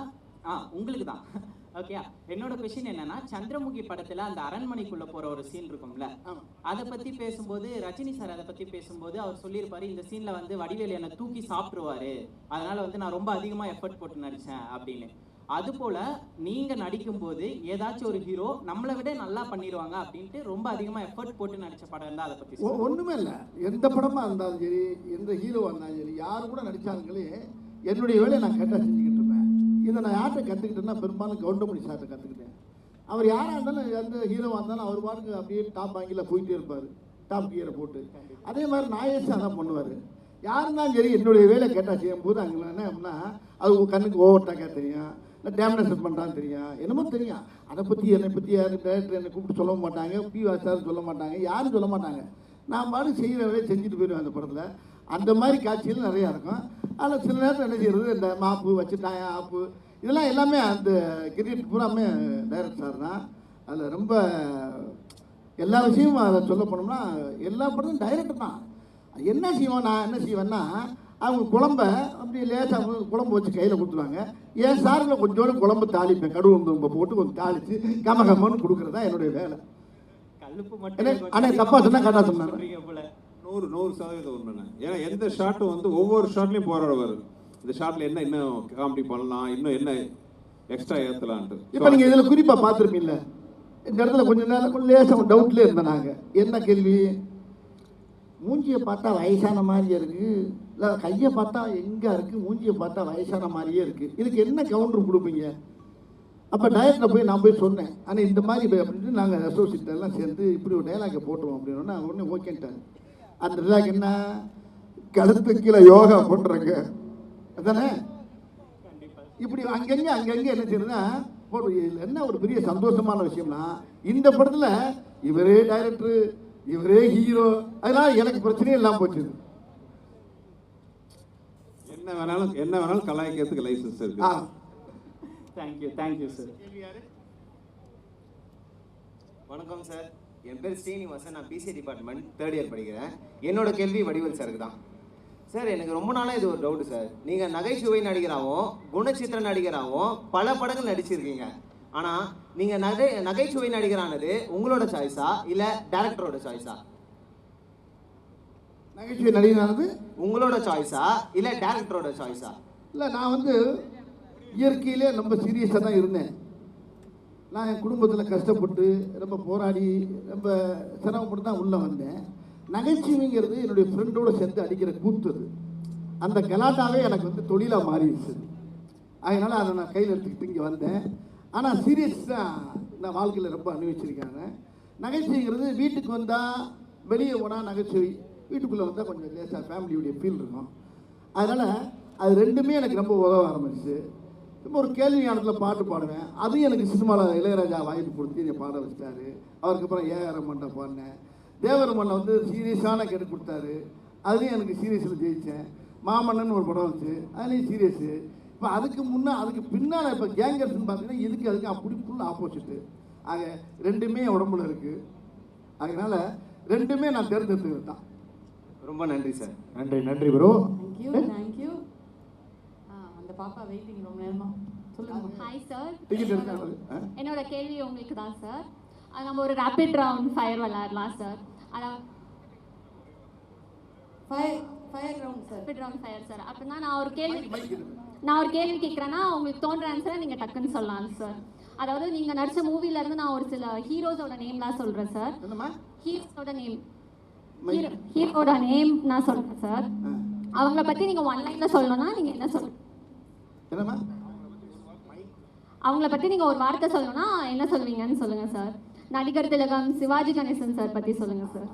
உங்களுக்கு தான் ஓகேயா. என்னோட கொஸ்டின் என்னன்னா, சந்திரமுகி படத்துல அந்த அரண்மனைக்குள்ள போற ஒரு சீன் இருக்கும்ல, அதை பத்தி பேசும்போது ரஜினி சார் அதை பத்தி பேசும்போது அவர் சொல்லியிருப்பாரு, இந்த சீன்ல வந்து வடிவேலு என்னை தூக்கி சாப்பிடுவாரு, அதனால வந்து நான் ரொம்ப அதிகமா எஃபர்ட் போட்டு நடிச்சேன் அப்படின்னு. அது போல நீங்க நடிக்கும் போது ஏதாச்சும் ஒரு ஹீரோ நம்மளை விட நல்லா பண்ணிடுவாங்க அப்படின்ட்டு ரொம்ப அதிகமா எஃபர்ட் போட்டு நடிச்ச படம் இருந்தா அதை பத்தி ஒண்ணுமே இல்லை. எந்த படமா இருந்தாலும் சரி, எந்த ஹீரோவா இருந்தாலும் சரி, யாரு கூட நடிச்சாங்களே என்னுடைய வேலையை நான் கரெக்டாக செஞ்சுக்கிட்டு இருப்பேன். இதை நான் யார்கிட்ட கற்றுக்கிட்டேன்னா பெரும்பாலும் கவுண்டமணி சார்கிட்ட கற்றுக்கிட்டேன். அவர் யாராக இருந்தாலும் எந்த ஹீரோவாக இருந்தாலும் அவர் பாட்டுக்கு அப்படியே டாப் வாங்கியில் போயிட்டே இருப்பார், டாப் கியரை போட்டு. அதே மாதிரி நாயேஷ் அதான் பண்ணுவார். யாருந்தாலும் சரி என்னுடைய வேலை கேட்டால் செய்யும்போது அங்கே என்ன அப்படின்னா அது கண்ணுக்கு ஓவர்டாக்காக தெரியும், இல்லை டேமினேஷன் பண்ணுறான்னு தெரியும், என்னமோ தெரியும். அதை பற்றி என்னை பற்றி யாரும் டேரக்டர் என்னை கூப்பிட்டு சொல்ல மாட்டாங்க, பிவாசாரும் சொல்ல மாட்டாங்க, யாரும் சொல்ல மாட்டாங்க. நான் பாட்டு செய்கிற வேலையை செஞ்சுட்டு போயிடுவேன் அந்த படத்தில். அந்த மாதிரி காட்சிகள் நிறையா இருக்கும். அதில் சில நேரத்தில் என்ன செய்யறது, இந்த மாப்பு வச்சுட்டாங்க ஆப்பு இதெல்லாம் எல்லாமே அந்த கிரியேட் பூராமே டைரக்டர் சார் தான். அதில் ரொம்ப எல்லா விஷயமும் அதை சொல்ல போனோம்னா எல்லா படமும் டைரக்டர் தான். என்ன செய்வோம், நான் என்ன செய்வேன்னா அவங்க குழம்ப அப்படி லேசாக குழம்பு வச்சு கையில் கொடுத்துருவாங்க. என் சாரில் கொஞ்சோண்டு குழம்பு தாளிப்பேன், கடுகு போட்டு கொஞ்சம் தாளித்து கமகமன்னு கொடுக்குறது தான் என்னுடைய வேலை. ஆனால் தப்பாக சொன்னால் கரெக்டாக சொன்னாங்க. 100% உண்மை. ஏன்னா எந்த ஷாட்டும் வந்து ஒவ்வொரு ஷாட்லையும் போராடுவார். இந்த ஷாட்ல என்ன இன்னும் காமெடி பண்ணலாம், இன்னும் என்ன எக்ஸ்ட்ரா ஏற்றலான்ட்டு. இப்போ நீங்கள் இதில் குறிப்பாக பார்த்துருப்பீங்கள, இந்த இடத்துல கொஞ்சம் நேரம் லேசாக டவுட்லேயே இருந்தேன். நாங்கள் என்ன கேள்வி, மூஞ்சியை பார்த்தா வயசான மாதிரியே இருக்குது, இல்லை கையை பார்த்தா எங்கே இருக்குது, மூஞ்சியை பார்த்தா வயசான மாதிரியே இருக்குது, இதுக்கு என்ன கவுண்டர் கொடுப்பீங்க? அப்போ டைரக்டர் போய் நான் போய் சொன்னேன், ஆனால் இந்த மாதிரி அப்படின்ட்டு நாங்கள் அசோசியேட் எல்லாம் சேர்ந்து இப்படி ஒரு டைலாக்கை போட்டுருவோம் அப்படின்னா ஒன்று ஓகேன்ட்டார். அந்த டைலாக் என்ன, கழுத்து கீழே யோகா பண்ணுறாங்க அதானே. இப்படி அங்கங்கே என்ன செய்யறதுன்னா என்ன ஒரு பெரிய சந்தோஷமான விஷயம்னா, இந்த படத்தில் இவரே டைரக்டர், இவரே ஹீரோ, அதனால எனக்கு பிரச்சனையே இல்லாமல் போச்சு. என்ன வேணாலும் கலாய்க்கிறதுக்கு லைசன்ஸ் இருக்கு. Thank you sir. வணக்கம் சார், என் பேர் ஸ்ரீனிவாசன். நான் பிசி டிபார்ட்மெண்ட் 3rd இயர் படிக்கிறேன். என்னோட கேள்வி வடிவேல் சாருக்கு தான். சார், எனக்கு ரொம்ப நாளாக இது ஒரு டவுட்டு சார். நீங்கள் நகைச்சுவை நடிகராகவும் குணச்சித்திர நடிகராகவும் பல படங்கள் நடிச்சிருக்கீங்க. ஆனால் நீங்கள் நகைச்சுவை நடிகரானது உங்களோட சாய்ஸா இல்லை டேரக்டரோட சாய்ஸா? நகைச்சுவை நடிகரானது உங்களோட சாய்ஸா இல்லை டேரக்டரோட சாய்ஸா? இல்லை, நான் வந்து இயற்கையிலே ரொம்ப சீரியஸாக தான் இருந்தேன். நான் என் குடும்பத்தில் கஷ்டப்பட்டு ரொம்ப போராடி ரொம்ப சிரமப்பட்டு தான் உள்ளே வந்தேன். நகைச்சுவைங்கிறது என்னுடைய ஃப்ரெண்டோடு சேர்ந்து அடிக்கிற கூத்து. அந்த கலாட்டாவே எனக்கு வந்து தொழிலாக மாறிடுச்சு. அதனால் அதை நான் கையில் எடுத்துக்கிட்டு இங்கே வந்தேன். ஆனால் சீரியஸ் தான் நான் வாழ்க்கையில் ரொம்ப அனுபவிச்சிருக்காங்க. நகைச்சுவைங்கிறது வீட்டுக்கு வந்தால் வெளியே போனால் நகைச்சுவை, வீட்டுக்குள்ளே வந்தால் கொஞ்சம் லேசாக ஃபேமிலியுடைய ஃபீல் இருக்கும். அதனால் அது ரெண்டுமே எனக்கு ரொம்ப உதவ ஆரம்பிச்சு. இப்போ ஒரு கேள்வி நேரத்தில் பாட்டு பாடுவேன், அதுவும் எனக்கு சினிமாவில் இளையராஜா வாய்ப்பு கொடுத்து என்னை பாட வச்சிட்டாரு. அவருக்கப்புறம் ஏஆர் ரஹ்மான்ட்ட பாடினேன். தேவரமன்னை வந்து சீரியஸான கேட்டு கொடுத்தாரு, அதுலேயும் எனக்கு சீரியஸில் ஜெயித்தேன். மாமன்னன் ஒரு படம் வந்துச்சு, அதுலேயும் சீரியஸு. இப்போ அதுக்கு பின்னால் இப்போ கேங்கர்ஸ்ன்னு பார்த்தீங்கன்னா அதுக்கு அப்படி ஃபுல் ஆப்போசிட்டு. ஆக ரெண்டுமே உடம்புல இருக்குது. அதனால் ரெண்டுமே நான் தேர்ந்தெடுத்துக்கிறது தான். ரொம்ப நன்றி சார். நன்றி ப்ரோ. தேங்க்யூ. அந்த பாப்பா வெயிட்டிங் ரொம்ப நேரமா. சொல்லுங்க. Hi sir. டிக்கெட் எடுத்தாங்க. என்னோட கேள்வி உங்களுக்கு தான் சார். நம்ம ஒரு ரேபிட் ரவுண்ட் ஃபயர் விளையாடலாம் சார். அதான் fire round sir. Rapid round fire sir. அப்படின்னா நான் ஒரு கேள்வி கேட்குறேன்னா உங்களுக்கு தோன்ற ஆன்சரை நீங்கள் டக்குன்னு சொல்லலாம் சார். அதாவது நீங்கள் நடித்த மூவிலேருந்து நான் ஒரு சில ஹீரோஸோட நேம்லாம் சொல்கிறேன் சார். ஹீரோட நேம் நான் சொல்கிறேன் சார். அவங்கள பற்றி நீங்கள் ஒன் லைனில் சொல்லணும்னா நீங்கள் என்ன சொல்லுங்க? அவங்கள பற்றி நீங்கள் ஒரு வார்த்தை சொல்லணும்னா என்ன சொல்லுவீங்கன்னு சொல்லுங்கள் சார். நடிகர் திலகம் சிவாஜி கணேசன் சார் பற்றி சொல்லுங்கள் சார்.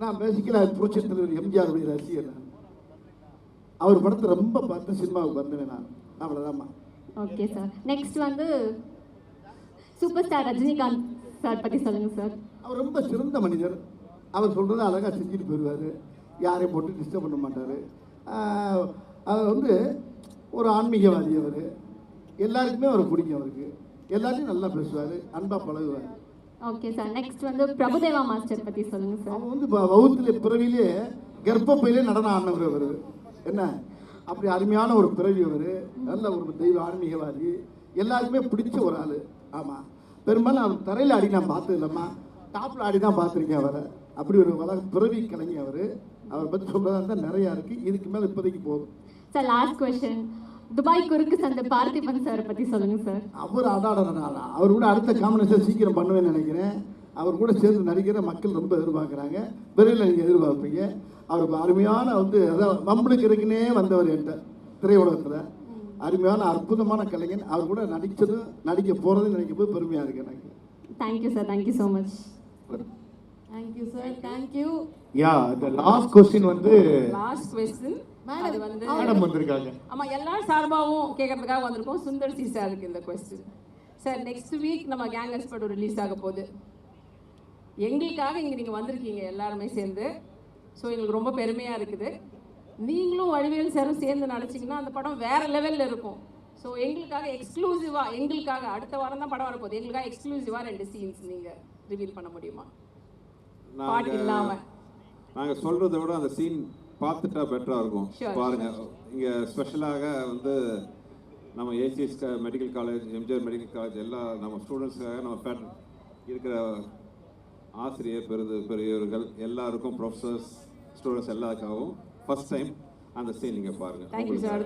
நான் பேசிக்கலாக புரட்சி தலைவர் எம்ஜிஆருடைய ரசிகர். நான் அவர் படத்தை ரொம்ப பார்த்து சினிமாவுக்கு வந்தேன் நான். அவ்வளோதாம்மா. Okay sir. நெக்ஸ்ட் வந்து சூப்பர் ஸ்டார் ரஜினிகாந்த் சார் பற்றி சொல்லுங்கள் சார். அவர் ரொம்ப சிறந்த மனிதர். அவர் சொல்கிறத அழகாக செஞ்சுட்டு போயிடுவார், யாரையும் போட்டு டிஸ்டர்ப் பண்ண மாட்டார். அவர் வந்து ஒரு ஆன்மீகவாதி. அவர் எல்லாருக்குமே அவர் பிடிக்கும். அவருக்கு எல்லாத்தையும் நல்லா பேசுவார், அன்பாக பழகுவார். Okay sir. நெக்ஸ்ட் வந்து பிரபுதேவா மாஸ்டர் பற்றி சொல்லுங்கள் சார். அவன் வந்து வகுத்துல பிறவிலே கர்ப்பப்பையிலே நடனம் ஆனவர். அவர் என்ன அப்படி அருமையான ஒரு பிறவி. அவர் நல்ல ஒரு தெய்வ ஆன்மீகவாதி, எல்லாருக்குமே பிடிச்ச ஒரு ஆள். ஆமாம், பெரும்பாலும் அவர் தரையில் ஆடி நான் பார்த்தது இல்லைம்மா, டாப்பில் ஆடி தான் பார்த்துருக்கேன் அவரை. அப்படி ஒரு பிறவி கலைஞர் அவர். அவரை பற்றி சொல்கிறதா இருந்தால் நிறையா இருக்குது. இதுக்கு மேலே இப்போதைக்கு போதும் சார். லாஸ்ட் கொஸ்டின், துபாய் குறுக்கு சந்தை பார்த்திபன் சார் பற்றி சொல்லுங்கள் சார். அவர் அவர் கூட அடுத்த காம்பினேஷன் சீக்கிரம் பண்ணுவேன்னு நினைக்கிறேன். அவர் கூட சேர்ந்து நடிக்கிற மக்கள் ரொம்ப எதிர்பார்க்குறாங்க. விரைவில் நீங்கள் எதிர்பார்ப்பீங்க. அவர் அருமையான வந்து அதான் நம்மளுக்கு இருக்குன்னே வந்தவர் என்கிட்ட திரையுலகத்தில். அருமையான அற்புதமான கலைஞன். அவர் கூட நடிக்க போகிறதுன்னு நினைக்கும் போது பெருமையாக இருக்குது எனக்கு. Thank you sir. Thank you so much. Thank you sir. Thank you. Yeah, the last question வந்து லாஸ்ட் क्वेश्चन அது வந்து மேடம் வந்திருக்காங்க. ஆமா, எல்லா சார்பாவும் கேட்கறதுக்காக வந்திருக்கோம். சுந்தர் சி சாருக்கு இந்த क्वेश्चन. சார், நெக்ஸ்ட் வீக் நம்ம கேங்கர்ஸ் படம் ரிலீஸ் ஆக போகுது. எங்களுக்காக இங்கே நீங்கள் வந்திருக்கீங்க எல்லாருமே சேர்ந்து. ஸோ எங்களுக்கு ரொம்ப பெருமையாக இருக்குது. நீங்களும் வடிவேல் சாரும் சேர்ந்து நடிச்சிங்கன்னா அந்த படம் வேறு லெவலில் இருக்கும். ஸோ எங்களுக்காக எக்ஸ்க்ளூசிவாக, எங்களுக்காக அடுத்த வாரம் தான் படம் வரப்போகுது, எங்களுக்காக எக்ஸ்க்ளூசிவாக 2 சீன்ஸ் நீங்கள் ரிவீல் பண்ண முடியுமா? பாட்டு இல்லாமல். நாங்கள் சொல்கிறத விட அந்த சீன் பார்த்துட்டா பெட்டராக இருக்கும். பாருங்கள், இங்கே ஸ்பெஷலாக வந்து நம்ம ACS medical college, MGR medical college எல்லா நம்ம ஸ்டூடெண்ட்ஸுக்காக நம்ம இருக்கிற ஆசிரியர் பெரியவர்கள் எல்லாருக்கும், ப்ரொஃபஸர்ஸ், ஸ்டூடெண்ட்ஸ் எல்லாருக்காகவும் ஃபர்ஸ்ட் டைம் அந்த சீன் நீங்கள் பாருங்கள். Thank you sir.